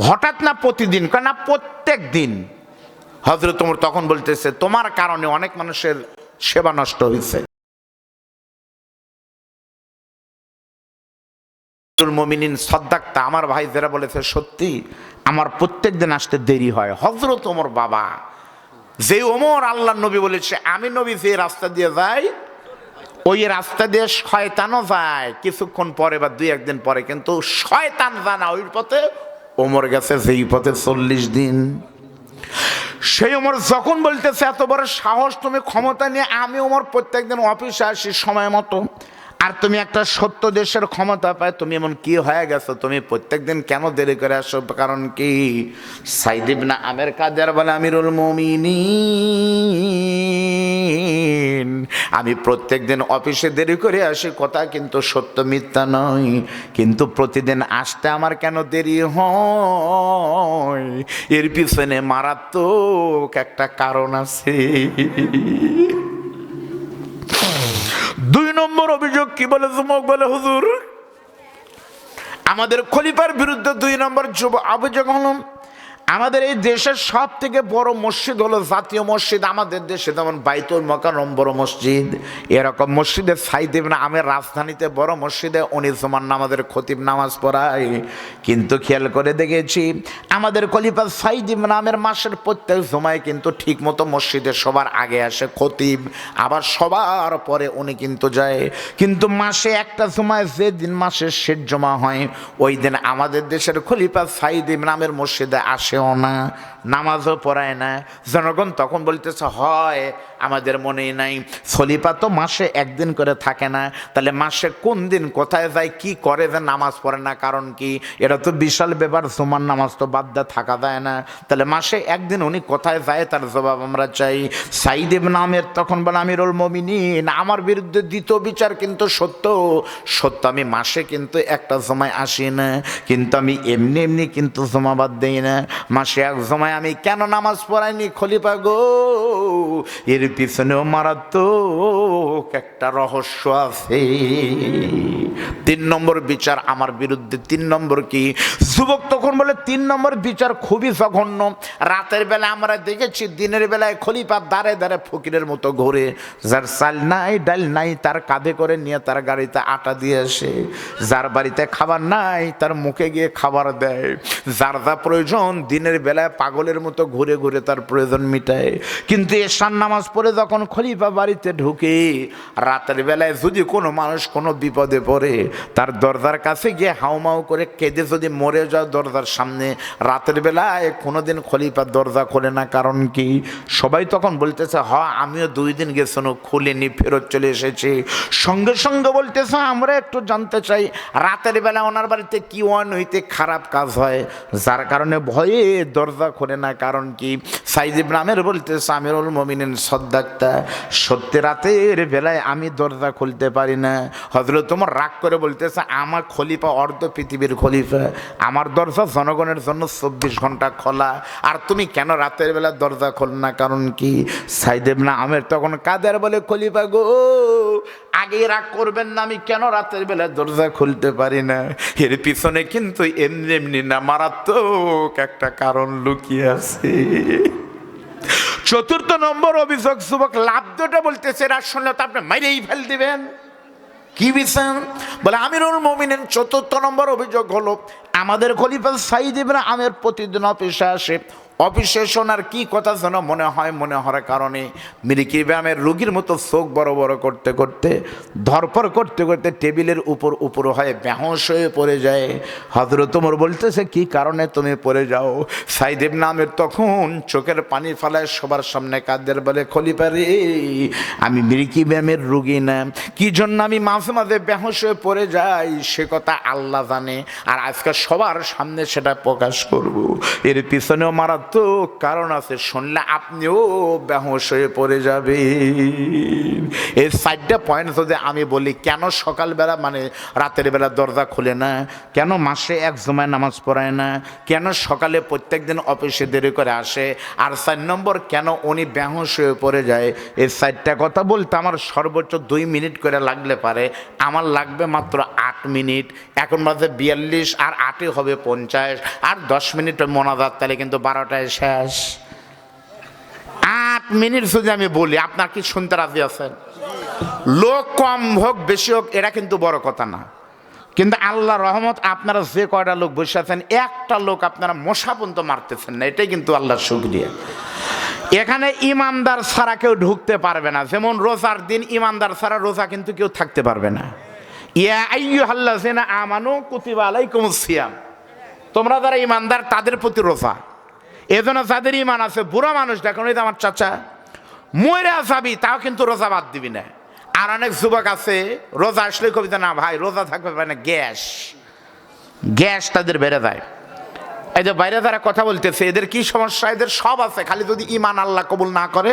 হঠাৎ না প্রতিদিন? কয় না প্রত্যেক দিন। হযরত ওমর তখন বলতেছে তোমার কারণে অনেক মানুষের সেবা নষ্ট হয়েছে। মুমিনিন সাদ্দাক্তা, আমার ভাই যারা বলেছে সত্যি, আমার প্রত্যেক দিন আসতে দেরি হয়। হযরত ওমর বাবা, যে ওমর আল্লাহর নবী বলেছে আমি নবী যে রাস্তা দিয়ে যাই ওই রাস্তা দিয়ে শয়তানও যায় কিছুক্ষণ পরে বা 2-1 দিন পরে, কিন্তু শয়তান যায় না ওই পথে। ওমর গেছে যেই পথে 40 দিন। সেই ওমর যখন বলতেছে এত বড় সাহস, তুমি ক্ষমতা নিয়ে আমি ওমর প্রত্যেকদিন অফিসে আসি সময় মতো, আর তুমি একটা সত্য দেশের ক্ষমতা পায়, তুমি এমন কি হয়ে গেছো, তুমি প্রত্যেকদিন কেন দেরি করে আসো? কারণ কি? সাইদ ইবনে আমের কাদের বলে আমিরুল মুমিনিন, আমি প্রত্যেকদিন অফিসে দেরি করে আসি, কথা কিন্তু সত্য মিথ্যা নয়, কিন্তু প্রতিদিন আসতে আমার কেন দেরি হয়, এর পিছনে মারাত্মক একটা কারণ আছে। 2 নম্বর অভিযোগ কি বলে যুবক বলে হুজুর, আমাদের খলিফার বিরুদ্ধে 2 নম্বর অভিযোগ হলো আমাদের এই দেশের সব থেকে বড় মসজিদ হলো জাতীয় মসজিদ। আমাদের দেশে যেমন বাইতুল মুকাররম বড় মসজিদ, এরকম মসজিদে সাইদ ইবনে আমের রাজধানীতে বড় মসজিদে উনি জুমার নামাজের খতিব নামাজ পড়ায়, কিন্তু খেয়াল করে দেখেছি আমাদের খলিফা সাইদ ইবনে আমের মাসের প্রত্যেক জুমায় কিন্তু ঠিক মতো মসজিদে সবার আগে আসে খতিব, আবার সবার পরে উনি কিন্তু যায়, কিন্তু মাসে একটা জুমায় যেদিন মাসের শেষ জমা হয় ওই দিন আমাদের দেশের খলিফা সাইদ ইবনে আমের মসজিদে আসেও না, নামাজও পড়ায় না। জনগণ তখন বলতেছে হয় আমাদের মনেই নাই, খলিফা তো মাসে একদিন করে থাকে না, তাহলে মাসে কোন দিন কোথায় যায় কি করে যে নামাজ পড়ে না, কারণ কি? এটা তো বিশাল ব্যাপার, জুমার নামাজ তো বাদ দিয়ে থাকা যায় না, তাহলে মাসে একদিন উনি কোথায় যায় তার জবাব আমরা চাই। সাইদ ইবনে আমের তখন বলে আমিরুল মুমিনিন, আমার বিরুদ্ধে দ্বিতীয় বিচার কিন্তু সত্য, আমি মাসে কিন্তু একটা জমায় আসি না, কিন্তু আমি এমনি এমনি কিন্তু জমা বাদ দেই না, মাসে এক জমায় আমি কেন নামাজ পড়াইনি খলিফা গো, এর পিছনেও মারাত্মক একটা রহস্য আছে। 3 নম্বর বিচার আমার বিরুদ্ধে। 3 নম্বর কি? যুবক তখন বলে 3 নম্বর বিচার খুবই জঘন্য। রাতের বেলা আমরা দেখেছি, দিনের বেলায় খলিফা দাঁড়ে দাঁড়ে ফকিরের মতো ঘুরে, যার চাল নাই ডাল নাই তার কাঁধে করে নিয়ে তার গাড়িতে আটা দিয়ে আসে, যার বাড়িতে খাবার নাই তার মুখে গিয়ে খাবার দেয়, যার যা প্রয়োজন দিনের বেলায় পাগলের মতো ঘুরে ঘুরে তার প্রয়োজন মিটায়। কিন্তু এশার নামাজ পড়ে যখন খলিফা বাড়িতে ঢুকে, রাতের বেলায় যদি কোনো মানুষ কোনো বিপদে পড়ে, তার দরজার কাছে গিয়ে হাউমাউ করে কেঁদে যদি মরে যায় দরজার সামনে, রাতের বেলায় কোনোদিন খলিফা দরজা খোলে না, কারণ কি? সবাই তখন বলতেছে আমিও 2 দিন গেছিল খুলিনি, ফেরত চলে এসেছি। সঙ্গে সঙ্গে বলতেছে আমরা একটু জানতে চাই রাতের বেলা ওনার বাড়িতে কি হইতে খারাপ কাজ হয়, যার কারণে ভয়ে দরজা খোলে না, কারণ কি? সাইদ ইবনে আমের বলতেছে আমিরুল মুমিনিন সদ্দাক্তা, সত্যি রাতের বেলায় আমি দরজা খুলতে পারি না। হযরত ওমর রাগ করে বলতেছে আমার খলিফা অর্ধ পৃথিবীর খলিফা, আমার দরজা জনগণের জন্য 24 ঘন্টা খোলা, আর তুমি কেন রাতের বেলা দরজা খোল না, কারণ কি? সাইদ ইবনে আমের তখন কাদের বলে খলিফা গো আগে রাগ করবেন না, আমি কেন রাতের বেলা দরজা খুলতে পারি না, এর পিছনে কিন্তু এমনি এমনি না, মারাত্মক একটা কারণ লুকিয়ে আছে। 4র্থ নম্বর অভিযোগ, যুবক লাভ দুটো বলতেছে, এরা শুনলে তো আপনি মাইরেই ফেল দিবেন। কি বিচার? বলে আমিরুল মুমিনিন 4র্থ নম্বর অভিযোগ হলো আমাদের খলিফা সাইদ ইবনে আমের প্রতিদিন অফিসে আসে, অফিসে শোনার কি কথা যেন মনে হওয়ার কারণে মিরিকি ব্যায়ামের রোগীর মতো চোখ বড় বড় করতে করতে ধরপড় করতে করতে টেবিলের উপর হয়ে বেহুঁশ হয়ে পড়ে যায়। হযরত ওমর বলতেছে কি কারণে তুমি পড়ে যাও? সাইদ ইবনে আমের তখন চোখের পানি ফেলায় সবার সামনে কাঁদের বলে খলিফা রে, আমি মিরিকি ব্যায়ামের রোগী না, কি জন্য আমি মাঝে মাঝে বেহুঁশ হয়ে পড়ে যাই সে কথা আল্লাহ জানে, আর আজকে সবার সামনে সেটা প্রকাশ করব। এর পিছনেও মারাত্মক কারণ আছে, শুনলে আপনিও বেহুঁশ হয়ে পড়ে যাবেন। এই 4টা পয়েন্ট যদি আমি বলি, কেন সকালবেলা মানে রাতের বেলা দরজা খুলে না, কেন মাসে এক জমায় নামাজ পড়ায় না, কেন সকালে প্রত্যেক দিন অফিসে দেরি করে আসে, আর 4 নম্বর কেন উনি বেহুঁশ হয়ে পড়ে যায়, এই 4টা কথা বলতে আমার সর্বোচ্চ 2 মিনিট করে লাগলে পারে, আমার লাগবে মাত্র 8 মিনিট। এখন বাজে 42, আর 8 হবে 50, আর 10 মিনিট মোনাজাত, তাহলে কিন্তু 12টায় শেষ। 8 মিনিট যদি আমি বলি, আপনার কি শুনতে রাজি আছেন? লোক কম হোক বেশি হোক এটা কিন্তু বড় কথা না, কিন্তু আল্লাহ রহমত আপনারা যে কয়টা লোক বসে আছেন, একটা লোক আপনারা মশা পর্যন্ত মারতেছেন না, এটাই কিন্তু আল্লাহর শুকরিয়া। এখানে ইমানদার ছাড়া কেউ ঢুকতে পারবে না, যেমন রোজার দিন ইমানদার ছাড়া রোজা কিন্তু কেউ থাকতে পারবে না। ইয়া আইয়ুহাল্লাযিনা আমানু কুতিবা আলাইকুমুস সিয়াম, তোমরা যারা ইমানদার তাদের প্রতি রোজা। এজন্য যাদের ইমান আছে, বুড়া মানুষ দেখুন, এই আমার চাচা মরে যাবি তাও কিন্তু রোজা বাদ দিবি না। আর অনেক যুবক আছে রোজা আসলে কবিতা না ভাই রোজা থাকবে পারে না, গ্যাস তাদের বেড়ে যায়। এই যে বাইরে যারা কথা বলতেছে এদের কি সমস্যা? এদের সব আছে, খালি যদি ইমান আল্লাহ কবুল না করে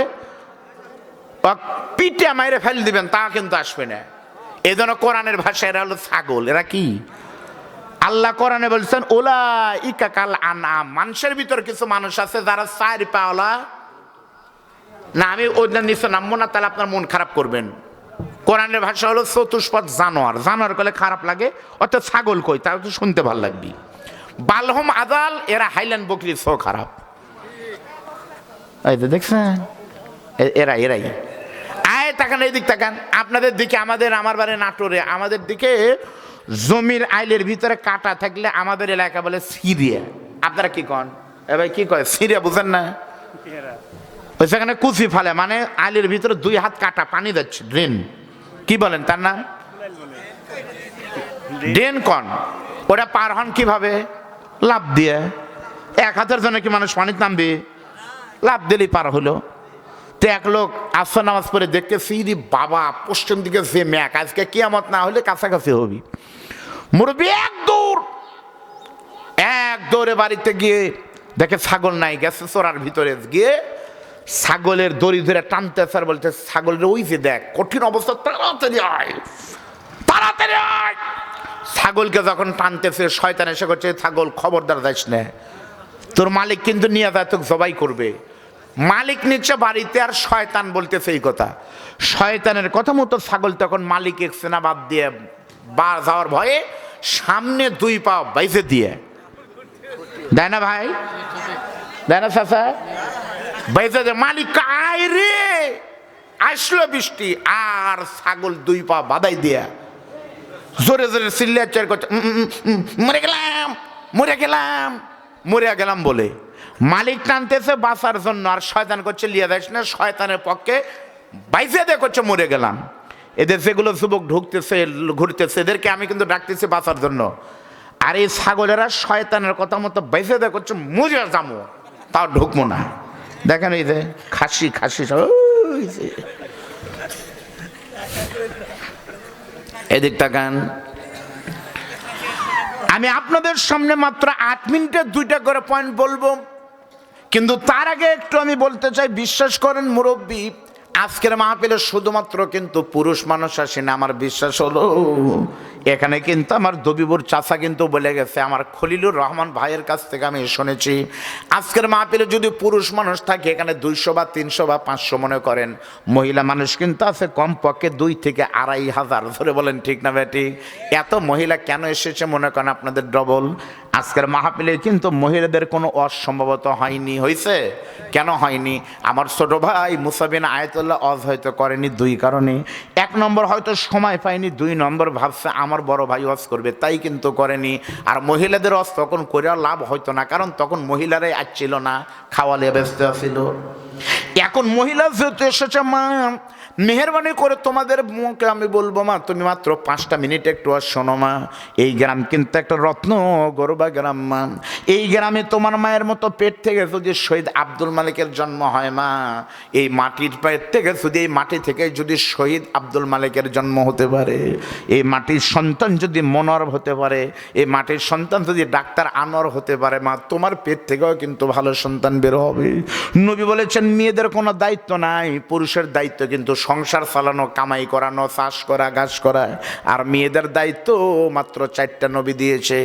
পিঠে মাইরে ফেল দিবেন তা কিন্তু আসবে না। এই জন্য কোরআনের ভাষা এরা হলো ছাগল। এরা কি? আল্লাহ কোরআনে বলছেন ওলা ইকা কাল আনাম, মানুষের ভিতর কিছু মানুষ আছে যারা 4 পাওলা না, আমি ওদের নিচে নামবো না, তাহলে আপনার মন খারাপ করবেন। কোরআনের ভাষা হলো চতুষ্পদ জানোয়ার, জানোয়ার করলে খারাপ লাগে, অর্থাৎ ছাগল কই তাও তো শুনতে ভালো লাগবে। বালহম আদাল, এরা হাইল্যান্ড বকরির সো খারাপ। এই তো দেখছেন এরাই আয় তাকান, এই দিক তাকান, আপনাদের দিকে আমার বাড়ি নাটোরে, আমাদের দিকে জমির আইলের ভিতরে কাটা থাকলে আমাদের এলাকা বলে সিরিয়া। আপনারা কি কন? এবার কি কয় সিরিয়া, বুঝেন না? ওই সেখানে কুচি ফেলে, মানে আইলের ভিতরে 2 হাত কাটা পানি যাচ্ছে, ড্রেন কি বলেন তার নাম? ড্রেন কন। ওটা পার হন কিভাবে? লাভ দিয়ে। এক হাতের জন্য কি মানুষ পানিতে নামবে? লাভ দিলেই পার হলো। তো এক লোক আসর নামাজ পড়ে দেখতেছি রে বাবা, পশ্চিম দিকে যে ম্যাক, আজকে কিয়ামত না হলে কাছাকাছি হবি। মুরব্বী এক দৌড়ে বাড়িতে গিয়ে দেখে ছাগল নাই, গেছে চোরার ভিতরে গিয়ে ছাগলের দড়ি ধরে টানতেছে আর বলতে, ছাগলের ওই যে দেখ কঠিন অবস্থা, তাড়াতাড়ি আয়, তাড়াতাড়ি আয়। ছাগলকে যখন টানতেছে শয়তান এসে করছে, ছাগল খবরদার যাইস না, তোর মালিক কিন্তু নিয়ে যায় তোকে জবাই করবে। মালিক নিচ্ছে বাড়িতে আর শয়তান বলতেছে এই কথা। শয়তানের কথা মতো ছাগল তখন মালিক একসেনা বাদ দিয়ে বা যাওয়ার ভয়ে সামনে দুই পা বাইজে দিয়ে দেয় না ভাই, দেয় না চাচা, বাইজে দিয়ে মালিক আয় রে, আসলো বৃষ্টি, আর ছাগল দুই পা বাদাই দিয়া জোরে জোরে চিল্লাচার করছে, মরে গেলাম মরে গেলাম মরে গেলাম বলে। মালিক টানতেছে বাঁচার জন্য, আর শয়তান করছে লিয়া যাস না, শয়তানের পক্ষে বাইজে দিয়ে করছে মরে গেলাম। এদের যেগুলো যুবক ঢুকতেছে ঘুরতেছে, এদেরকে আমি কিন্তু ডাকতেছি বাঁচার জন্য, আর এই ছাগলেরা শয়তানের কথা মতো বাইজে দিয়ে করছে মরে যাবো, তাও ঢুকবো না। দেখেন এই যে খাসি খাসি সব এদিক তাকান। আমি আপনাদের সামনে মাত্র 8 মিনিটে 2টা করে পয়েন্ট বলবো, কিন্তু তার আগে একটু আমি বলতে চাই, বিশ্বাস করেন মুরব্বী, আজকের মাহফিলে শুধুমাত্র কিন্তু পুরুষ মানুষ আসে না। আমার বিশ্বাস হলো এখানে কিন্তু আমার দবিবুর চাচা কিন্তু বলে গেছে, আমার খলিলুর রহমান ভাইয়ের কাছ থেকে আমি শুনেছি, আজকের মাহফিলে যদি পুরুষ মানুষ থাকে এখানে 200 বা 300 বা 500 মনে করেন, মহিলা মানুষ কিন্তু আছে কমপক্ষে 2 থেকে 2500। ধরে বলেন ঠিক না বেটি? এত মহিলা কেন এসেছে মনে করেন আপনাদের ডবল। আজকের মাহফিলে কিন্তু মহিলাদের কোনো অসম্ভবত হয়নি। হয়েছে কেন হয়নি? আমার ছোট ভাই মুসা বিন আয়াতুল্লাহ অজ হয়তো করেনি 2 কারণে। 1 নম্বর হয়তো সময় পায়নি, 2 নম্বর ভাবছে আমার বড় ভাই অজ করবে, তাই কিন্তু করেনি। আর মহিলাদের অজ তখন করে লাভ হয়তো না, কারণ তখন মহিলারাই আসছিল না, খাওয়ালে ব্যস্ত ছিল। এখন মহিলা যেহেতু এসেছে, মা মেহরবানি করে তোমাদের মুখে আমি বলবো, মা তুমি মাত্র 5টা মিনিট একটু আর শোনো মা। এই গ্রাম কিন্তু একটা রত্ন গর্বা গ্রাম মা। এই গ্রামে তোমার মায়ের মতো পেট থেকে যদি শহীদ আব্দুল মালিকের জন্ম হয় মা, এই মাটির পেট থেকে যদি, এই মাটি থেকে যদি শহীদ আব্দুল মালিকের জন্ম হতে পারে, এই মাটির সন্তান যদি মনোয়ার হতে পারে, এই মাটির সন্তান যদি ডাক্তার আনোয়ার হতে পারে মা, তোমার পেট থেকেও কিন্তু ভালো সন্তান বের হবে। নবী বলেছেন মেয়েদের কোনো দায়িত্ব নাই, পুরুষের দায়িত্ব কিন্তু সংসার চালানো, কামাই করানো, চাষ করা, ঘাস করা। আর মেয়েদের দায়িত্ব মাত্র 4টা নবী দিয়েছে।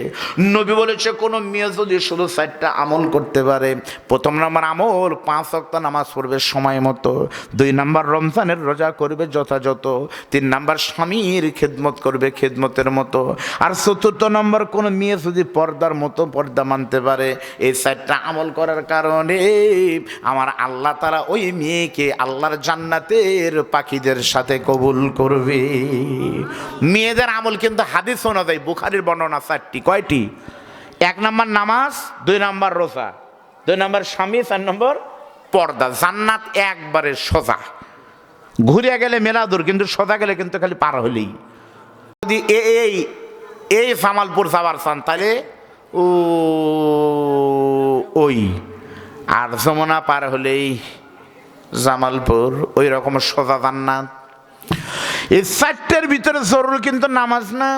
নবী বলেছে কোনো মেয়ে যদি শুধু 4টা আমল করতে পারে, 1 নম্বর আমল 5 ওয়াক্ত নামাজ পড়বে সময় মতো, 2 নম্বর রমজানের রোজা করবে যথাযথ, 3 নম্বর স্বামীর খেদমত করবে খেদমতের মতো, আর 4র্থ নম্বর কোনো মেয়ে যদি পর্দার মতো পর্দা মানতে পারে, এই 4টা আমল করার কারণে আমার আল্লাহ তাআলা ওই মেয়েকে আল্লাহর জান্নাতের পাখিদের সাথে কবুল করবে। মেয়েদের আমল কিন্তু হাদিস অনুযায়ী বুখারীর বর্ণনা 4টি। কয়টি? 1 নম্বর নামাজ, 2 নম্বর রোজা, 2 নম্বর স্বামী, 4 নম্বর পর্দা। জান্নাত একবারে সোজা, ঘুরে গেলে মেলা দূর, কিন্তু সোজা গেলে কিন্তু খালি পার হলেই। যদি এই জামালপুর যাবার চান তাহলে ওই, আর যমুনা পার হলেই জামালপুর, ওই রকম সোজা জান্নাত। এই 4টের ভিতরে জরুরি কিন্তু নামাজ না।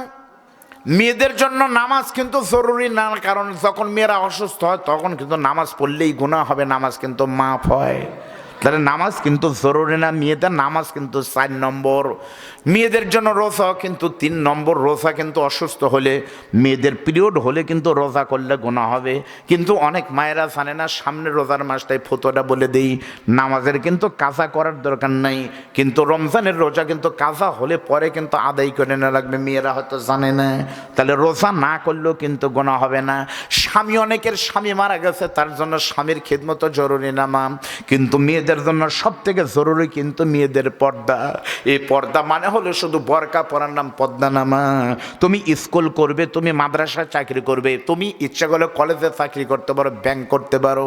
মেয়েদের জন্য নামাজ কিন্তু জরুরি না, কারণ যখন মেয়েরা অসুস্থ হয় তখন কিন্তু নামাজ পড়লেই গুনাহ হবে, নামাজ কিন্তু মাফ হয়। তাহলে নামাজ কিন্তু জরুরি না। মেয়েদের নামাজ কিন্তু 4 নম্বর। মেয়েদের জন্য রোজা কিন্তু 3 নম্বর। রোজা কিন্তু অসুস্থ হলে, মেয়েদের পিরিয়ড হলে কিন্তু রোজা করলে গুনাহ হবে। কিন্তু অনেক মায়েরা জানে না, সামনে রোজার মাসটাই ফতোয়াটা বলে দেই, নামাজের কিন্তু কাজা করার দরকার নাই, কিন্তু রমজানের রোজা কিন্তু কাজা হলে পরে কিন্তু আদায় করে না লাগবে। মেয়েরা হয়তো জানে না, তাহলে রোজা না করলেও কিন্তু গুনাহ হবে না। স্বামী, অনেকের স্বামী মারা গেছে, তার জন্য স্বামীর খেদমত জরুরি না মা, কিন্তু মেয়েদের মেয়েদের জন্য সব থেকে জরুরি কিন্তু মেয়েদের পর্দা। এই পর্দা মানে হলো শুধু বরকা পরার নাম পর্দা না মা। তুমি স্কুল করবে, তুমি মাদ্রাসায় চাকরি করবে, তুমি ইচ্ছা করলে কলেজে চাকরি করতে পারো, ব্যাংক করতে পারো।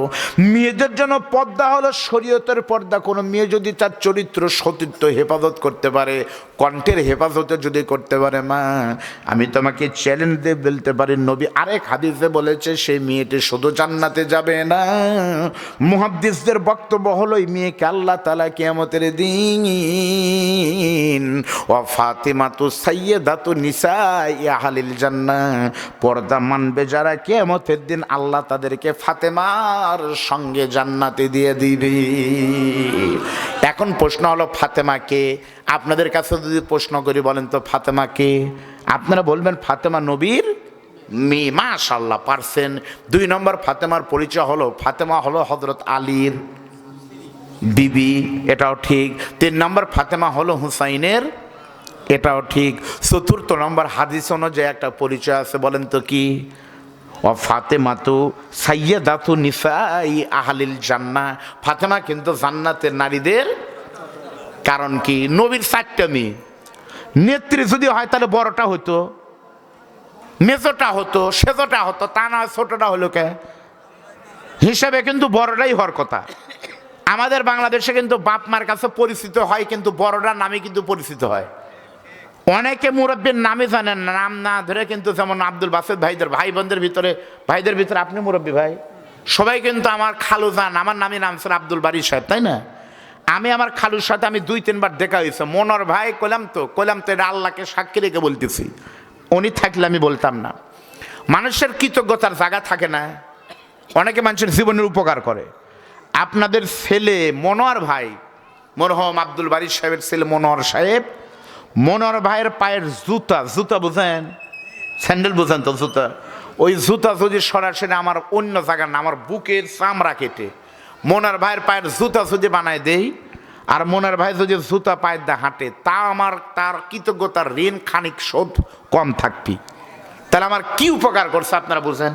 মেয়েদের জন্য পর্দা হলো শরীয়তের পর্দা। কোনো মেয়ে যদি তার চরিত্র সতীত্ব হেফাজত করতে পারে, কণ্ঠের হেফাজতে যদি করতে পারে মা, আমি তোমাকে চ্যালেঞ্জ দিয়ে বলতে পারি নবী আরেক হাদিসে বলেছে সেই মেয়েটি শুধু জান্নাতে যাবে না, মুহাদ্দিসদের বক্তব্য হলো এই মেয়েকে আল্লাহ তাআলা কিয়ামতের দিন ও ফাতিমাতু সাইয়্যিদাতু নিসাই আহলিল জান্নাহ, পর্দা মানবে যারা কিয়ামতের দিন আল্লাহ তাদেরকে ফাতেমার সঙ্গে জান্নাতে দিয়ে দিবে। এখন প্রশ্ন হলো ফাতেমা কে? আপনাদের কাছে যদি প্রশ্ন করি বলেন তো ফাতেমা কে? আপনারা বলবেন ফাতেমা নবীর মেয়ে। মাশাআল্লাহ পারছেন। 2 নম্বর ফাতেমার পরিচয় হলো ফাতেমা হলো হযরত আলীর বিবি, এটাও ঠিক। 3 নম্বর ফাতেমা হলো হুসাইনের, এটাও ঠিক। 4র্থ নম্বর হাদিস অনুযায়ী একটা পরিচয় আছে, বলেন তো কি? ও ফাতেমাতু সাইয়্যিদাতু নিসাই আহলিল জান্নাহ, ফাতেমা কিন্তু জান্নাতের নারীদের। কারণ কি? নবীর 4টা মেয়ে, নেত্রী যদি হয় তাহলে বড়টা হতো, মেজোটা হতো, সেজোটা হতো, তা না ছোটটা হলো কে? হিসাবে কিন্তু বড়টাই হওয়ার কথা। আমাদের বাংলাদেশে কিন্তু বাপ মার কাছে পরিচিত হয়, কিন্তু বড়টার নামে কিন্তু পরিচিত হয়। অনেকে মুরব্বীর নামে জানেন না, নাম না ধরে কিন্তু, যেমন আব্দুল বাসেদ ভাইদের ভাই বোনদের ভিতরে, ভাইদের ভিতরে আপনি মুরব্বী ভাই, সবাই কিন্তু আমার খালু যান, আমার নামে নাম ছিল আব্দুল বারী সাহেব, তাই না? আমি আমার খালুর সাথে আমি 2-3 বার দেখা হয়েছে। মনোর ভাই কইলাম তো এটা আল্লাহকে সাক্ষী রেখে বলতেছি, উনি থাকলে আমি বলতাম না। মানুষের কৃতজ্ঞতার জায়গা থাকে না, অনেকে মানুষের জীবনের উপকার করে। আপনাদের ছেলে মনোয়ার ভাই, মরহম আব্দুল বারী সাহেবের ছেলে মনোয়ার সাহেব, মনোয়ার ভাইয়ের পায়ের জুতা বুঝেন, স্যান্ডেল বুঝেন তো জুতা, ওই জুতা যদি সরাসরি আমার অন্য জায়গার না, আমার বুকের চামড়া কেটে মনোয়ার ভাইয়ের পায়ের জুতা যদি বানায় দেই, আর মনোয়ার ভাই যদি জুতা পায়ের দা হাঁটে, তা আমার তার কৃতজ্ঞতার ঋণ খানিক শোধ কম থাকবি। তাহলে আমার কি উপকার করছে আপনারা বুঝেন?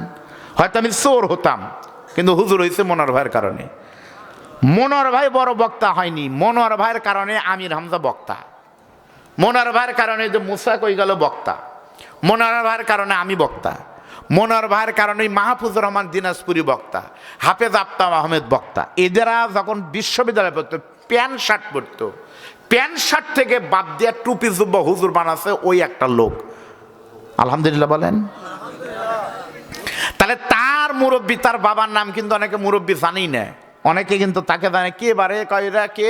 হয়তো আমি চোর হতাম, কিন্তু হুজুর হয়েছে মনোয়ার ভাইয়ের কারণে। মনোয়ার ভাই বড় বক্তা হয়নি, মনোয়ার ভাইয়ের কারণে আমির হামজা বক্তা, মনোয়ার ভাইয়ের কারণে যে মুসা কই গেল বক্তা, মনোয়ার ভাইয়ের কারণে আমি বক্তা, মনোয়ার ভাইয়ের কারণে মাহফুজুর রহমান দিনাজপুরি বক্তা, হাফেজ আফতাব আহমেদ বক্তা। এদেরা যখন বিশ্ববিদ্যালয়ে পড়তো প্যান্ট শার্ট পরতো, প্যান্ট শার্ট থেকে বাদ দিয়ে টুপি জুব্বা হুজুর বানাচ্ছে ওই একটা লোক। আলহামদুলিল্লাহ বলেন। তাহলে তার মুরব্বী, তার বাবার নাম কিন্তু অনেকে মুরব্বী জানেই না, অনেকে কিন্তু তাকে জানে কে বারে কয়রা কে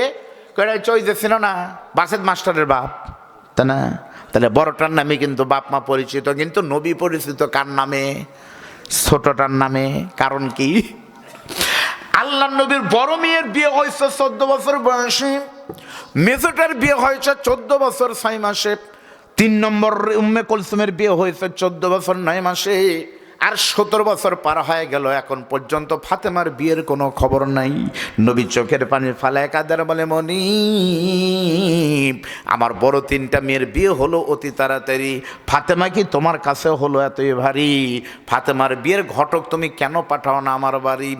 কয়রা চই যেছিল না বাসেদ মাস্টারের বাপ, তাই না? তাহলে বড়টার নামে কিন্তু বাপ মা পরিচিত, কিন্তু নবী পরিচিত কার নামে? ছোটটার নামে। কারণ কি? আল্লাহ নবীর বড় মেয়ের বিয়ে হয়েছে 14 বছর বয়সে, মেজোটার বিয়ে হয়েছে 14 বছর 6 মাসে, 3 নম্বর উম্মে কুলসুমের বিয়ে হয়েছে 14 বছর 9 মাসে, আর 17 বছর পার হয়ে গেল, এখন পর্যন্ত ফাতেমার বিয়ের কোনো খবর নাই। নবী চোখের পানি ফালায় কাদের বলে, মনি আমার বড় 3টা মেয়ের বিয়ে হলো অতি তাড়াতাড়ি, ফাতেমা কি তোমার কাছে হলো এতই ভারী? ফাতেমার বিয়ের ঘটক তুমি কেন পাঠাও না আমার বাড়ি?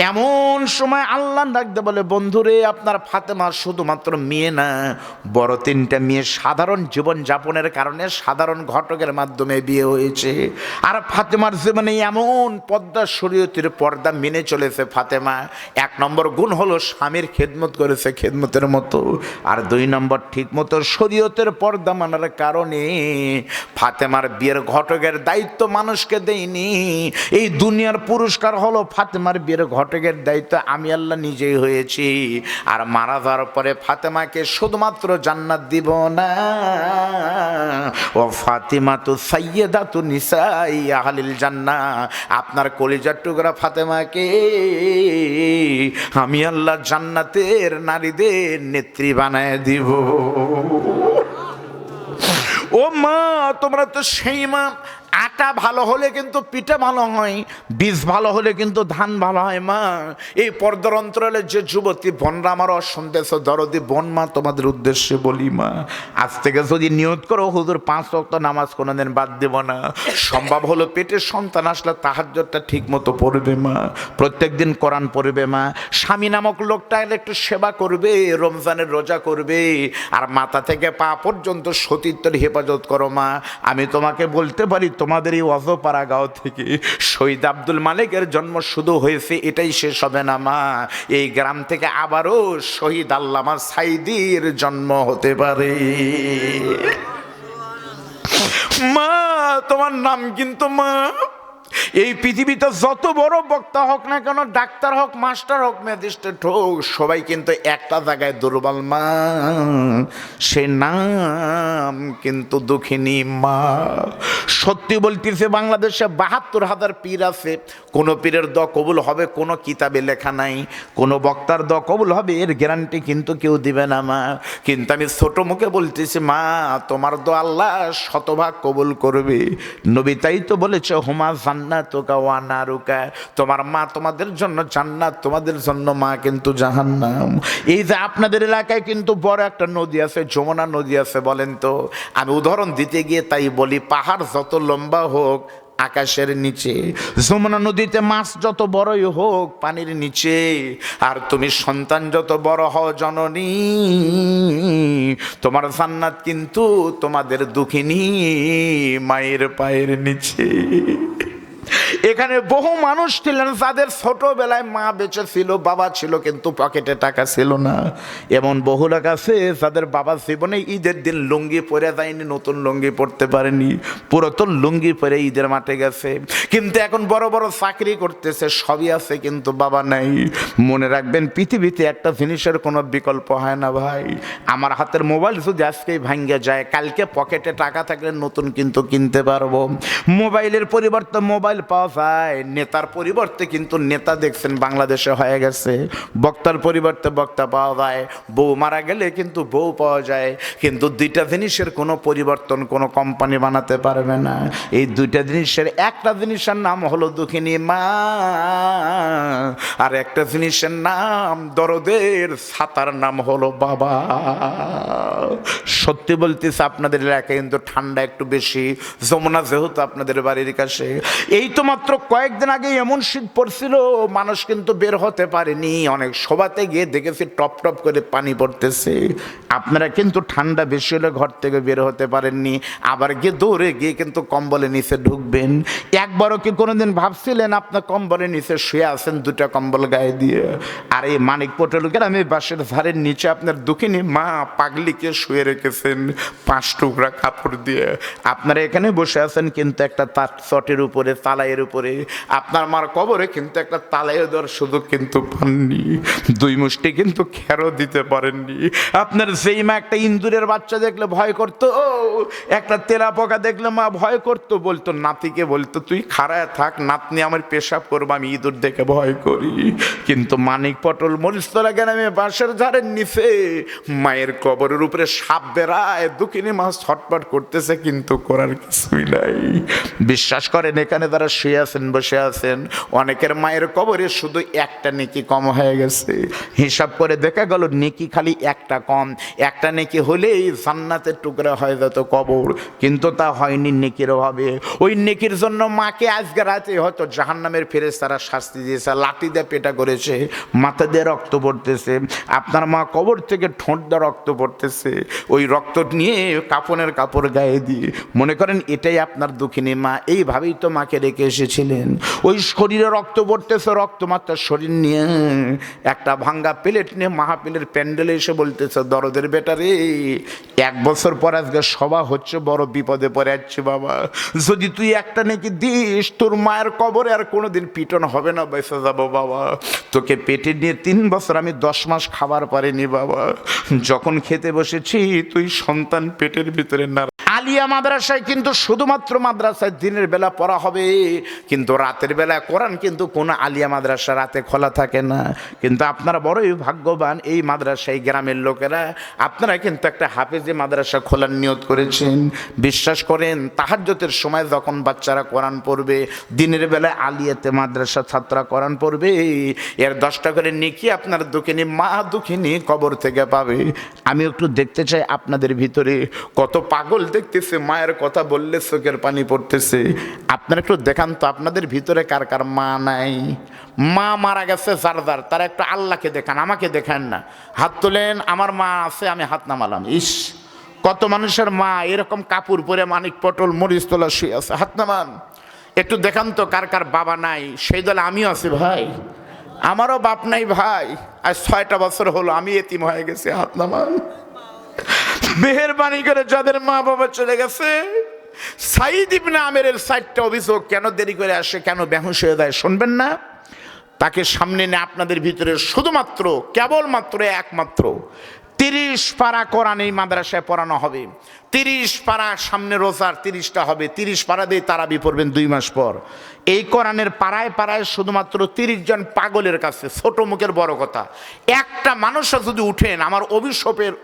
এমন সময় আল্লাহ ডাকতে বলে, বন্ধুরে আপনার ফাতেমা শুধুমাত্র মেয়ে না, বড় 3টা মেয়ে সাধারণ জীবন যাপনের কারণে সাধারণ ঘটকের মাধ্যমে বিয়ে হয়েছে। আর ফাতেমার জীবনে এমন পর্দা, শরীয়তের পর্দা মেনে চলেছে ফাতেমা। 1 নম্বর গুণ হলো স্বামীর খেদমত করেছে খেদমতের মতো, আর 2 নম্বর ঠিক মতো শরীয়তের পর্দা মানার কারণে ফাতেমার বিয়ের ঘটকের দায়িত্ব মানুষকে দেয়নি। এই দুনিয়ার পুরস্কার হলো ফাতেমার বিয়ের ঘটকের দায়িত্ব আমি আল্লাহ নিজেই হয়েছি। আর মারা যাওয়ার পরে ফাতেমাকে শুধুমাত্র জান্নাত দিব না, ও ফাতিমাতু সাইয়্যিদাতু নিসাই আহলিল জান্নাহ, আপনার কলিজার টুকরা ফাতেমাকে আমি আল্লাহ জান্নাতের নারীদের নেত্রী বানায় দিব। ও মা, তোমরা তো সেই মা, আটা ভালো হলে কিন্তু পিঠা ভালো হয়, বীজ ভালো হলে কিন্তু ধান ভালো হয়। মা, এই পর্দার অন্তরালে যে যুবতী বোনরা আমার শুনতেছ, দরদি বোন মা, তোমাদের উদ্দেশ্যে বলি মা, আজ থেকে যদি নিয়ত করো হুজুর 5 ওয়াক্ত নামাজ কোনোদিন বাদ দেব না, সম্ভব হলো পেটের সন্তান আসলে তাহাজ্জুদটা ঠিক মতো পড়বে মা, প্রত্যেকদিন কোরআন পড়বে মা, স্বামী নামক লোকটা একটু সেবা করবে, রমজানের রোজা করবে, আর মাথা থেকে পা পর্যন্ত সতীত্বের হেফাজত করো মা। আমি তোমাকে বলতে পারি, তোমাদের এই অজপাড়া গাঁও থেকে শহীদ আব্দুল মালিকের জন্ম শুধু হয়েছে, এটাই শেষ হবে না মা। এই গ্রাম থেকে আবারও শহীদ আল্লামা সাইদির জন্ম হতে পারে মা। তোমার নাম কিন্তু মা, এই পৃথিবীতে যত বড় বক্তা হোক না কেন, ডাক্তার হোক, মাস্টার হোক, ম্যাজিস্ট্রেট হোক, সবাই কিন্তু একটা জায়গায় দুর্বল মা, সে নাম কিন্তু দুঃখিনী মা। সত্যি বলতেছে, বাংলাদেশে 72,000 পীর আছে, কোন পীরের দ কবুল হবে কোনো কিতাবে লেখা নাই, কোন বক্তার দ কবুল হবে এর গ্যারান্টি কিন্তু কেউ দিবে না মা। কিন্তু আমি ছোট মুখে বলতেছি মা, তোমার দ আল্লাহ শতভাগ কবুল করবে। নবী তাই তো বলেছে, হুমা জান্নাতুকা ওয়া নারুকা, তোমার মা তোমাদের জন্য জান্নাত, তোমাদের জন্য মা কিন্তু জাহান্নাম। এই যে আপনাদের এলাকায় কিন্তু বড় একটা নদী আছে, যমুনা নদী আছে, বলেন তো, আমি উদাহরণ দিতে গিয়ে তাই বলি, পাহাড় যত লম্বা হোক আকাশের নিচে, যমুনা নদীতে মাছ যত বড়ই হোক পানির নিচে, আর তুমি সন্তান যত বড় হও জননী, তোমার জান্নাত কিন্তু তোমাদের দুঃখিনী মায়ের পায়ের নিচে। এখানে বহু মানুষ ছিলেন যাদের ছোটবেলায় মা বেঁচে ছিল, বাবা ছিল, কিন্তু পকেটে টাকা ছিল না। এমন বহু লোক আছে যাদের বাবা জীবনে ঈদের দিন লুঙ্গি পরে যায়নি, নতুন লুঙ্গি পরতে পারেনি, পুরাতন লুঙ্গি পরে ঈদের মাঠে গেছে, কিন্তু এখন বড় বড় চাকরি করতেছে, সবই আছে কিন্তু বাবা নাই। মনে রাখবেন, পৃথিবীতে একটা জিনিসের কোনো বিকল্প হয় না ভাই। আমার হাতের মোবাইল যদি আজকেই ভাঙ্গে যায়, কালকে পকেটে টাকা থাকলে নতুন কিন্তু কিনতে পারবো। মোবাইলের পরিবর্তে মোবাইল পাওয়া যায়, নেতার পরিবর্তে কিন্তু নেতা দেখছেন বাংলাদেশে হয়ে গেছে, বক্তার পরিবর্তে বক্তা পাওয়া যায়, বউ মারা গেলে কিন্তু বউ পাওয়া যায়, কিন্তু দুইটা জিনিসের কোনো পরিবর্তন কোনো কোম্পানি বানাতে পারবে না। এই দুইটা জিনিসের একটা জিনিসের নাম হলো দুঃখিনী মা, আর একটা জিনিসের নাম দরদের ছাতার নাম হলো বাবা। সত্যি বলতেছে, আপনাদের এলাকায় কিন্তু ঠান্ডা একটু বেশি, যমুনা যেহেতু আপনাদের বাড়ির কাছে। এই তো মাত্র কয়েকদিন আগে এমন শীত পড়ছিল, মানুষ কিন্তু বের হতে পারেনি, অনেক সভাতে গিয়ে দেখেছি টপ টপ করে পানি পড়তেছে। আপনারা কিন্তু ঠান্ডা বেশি হলে ঘর থেকে বের হতে পারেননি, আবার গিয়ে দৌড়ে গিয়ে কিন্তু কম্বলের নিচে ঢুকবেন। একবারও কি কোনোদিন ভাবছিলেন আপনার কম্বলের নিচে শুয়ে আছেন দুটা কম্বল গায়ে দিয়ে? আর এই মানিক পটল গ্রামে বাঁশের ধারের নিচে আপনার দুঃখিনী মা পাগলিকে শুয়ে রেখেছেন 5 টুকরা কাপড় দিয়ে। আপনারা এখানে বসে আছেন কিন্তু একটা চটের উপরে, তালাইয়ের উপরে, আপনার মার কবরে কিন্তু একটা তালাই দেওয়ার সুযোগ কিন্তু পাননি, 2 মুষ্টি কিন্তু খেরও দিতে পারেননি। আপনার যেই মা একটা ইন্দুরের বাচ্চা দেখলে ভয় করতো, একটা তেলা পোকা দেখলে মা ভয় করতো, বলতো নাতিকে বলতো তুই খাড়ায় থাক, নাতনি আমার পেশাব করবো, আমি ইঁদুর দেখে ভয় করি। কিন্তু মানিক পটল মরিচতলা গ্রামে বাঁশের ধারের নিচে মায়ের কবরের উপরে সাপ বেড়ায়, দুঃখিনী মা ছটপট করতেছে, কিন্তু করার কিছুই নাই। বিশ্বাস করেন, এখানে যারা শুয়ে আছেন, বসে আছেন, অনেকের মায়ের কবরে শুধু একটা নেকি কম হয়ে গেছে। হিসাব করে দেখা গেল নেকি খালি একটা কম, একটা নেকি হলেই জান্নাতের টুকরা হয়ে যেত কবর, কিন্তু তা হয়নি নেকির অভাবে। ওই নেকির জন্য মাকে আজকে রাতে হয়তো জাহান্নামের ফেরেশতারা শাস্তি দিয়েছে, লাঠি দিয়ে পেটা করেছে, মাথা দিয়ে রক্ত পড়তেছে, আপনার মা কবর থেকে ঠোঁট দিয়ে রক্ত পড়তেছে, ওই রক্ত নিয়ে কাফনের কাপড় গায়ে দিয়ে মনে করেন এটাই আপনার দুঃখিনী মা। এইভাবেই তো মাকে রেখে এসেছিলেন। ওই শরীরে রক্ত পড়তেছে, রক্তমাত্রা শরীর নিয়ে একটা ভাঙ্গা প্লেট নিয়ে মাহফিলের প্যান্ডেলে এসে বলতেছে, দরদের বেটারে 1 বছর পর আজকে সভা হচ্ছে, বড় বিপদে পড়ে যাচ্ছে বাবা, যদি তুই একটা নাকি দিস, তোর মায়ের কবরে আর কোনোদিন পিটন হবে না, বেঁচে যাবো বাবা। তোকে পেটে নিয়ে 3 বছর আমি 10 মাস খাবার পারিনি বাবা, যখন খেতে বসেছি তুই সন্তান পেটের ভিতরে না। আলিয়া মাদ্রাসায় কিন্তু শুধুমাত্র মাদ্রাসায় দিনের বেলা পড়া হবে, কিন্তু রাতের বেলা কোরআন কিন্তু কোনো আলিয়া মাদ্রাসা রাতে খোলা থাকে না। কিন্তু আপনারা বড়ই ভাগ্যবান, এই মাদ্রাসায় গ্রামের লোকেরা আপনারা কিন্তু একটা হাফেজি মাদ্রাসা খোলার নিয়ত করেছেন। বিশ্বাস করেন, তাহাজ্জুদের সময় যখন বাচ্চারা কোরআন পড়বে, দিনের বেলায় আলিয়াতে মাদ্রাসা ছাত্ররা কোরআন পড়বে, এর 10টা করে নেকি আপনার দুঃখিনী মা দুঃখিনী কবর থেকে পাবে। আমি একটু দেখতে চাই আপনাদের ভিতরে কত পাগল দেখতেছে, মায়ের কথা বললে চোখের পানি পড়তেছে। আপনারা একটু দেখান তো আপনাদের ভিতরে কার কার মা নাই, মা মারা গেছে যার যার, তারা একটু আল্লাহকে দেখান, আমাকে দেখান না। হাত তোলেন, আমার মা আছে, আমি হাত নামালাম। ইস, কত মানুষের মা এরকম কাপড় পরে মানিক পটল মরিচ তোলা শুয়ে আছে, হাত নামান। একটু দেখান তো কার কার বাবা নাই। সেই দলে আমিও আছি ভাই, আমারও বাপ নাই ভাই, আজ 6টা বছর হলো আমি এতিম হয়ে গেছি, হাত নামান। মেহেরবানি করে যাদের মা বাবা চলে গেছে, সাইদ ইবনে আমেরের 4টা অভিযোগ, কেন দেরি করে আসে, কেন বেহুশ হয়ে যায়, শুনবেন না? তাকে সামনে নিয়ে আপনাদের ভিতরে শুধুমাত্র কেবলমাত্র একমাত্র 30 পারা কোরআন এই মাদ্রাসায় পড়ানো হবে। 30 পারা, সামনে রোজার 30টা হবে, 30 পারা দিয়ে তারাবি পড়বেন 2 মাস পর। এই কোরআনের পাড়ায় পাড়ায় শুধুমাত্র 30 জন পাগলের কাছে, ছোট মুখের বড় কথা, একটা মানুষও যদি উঠেন, আমার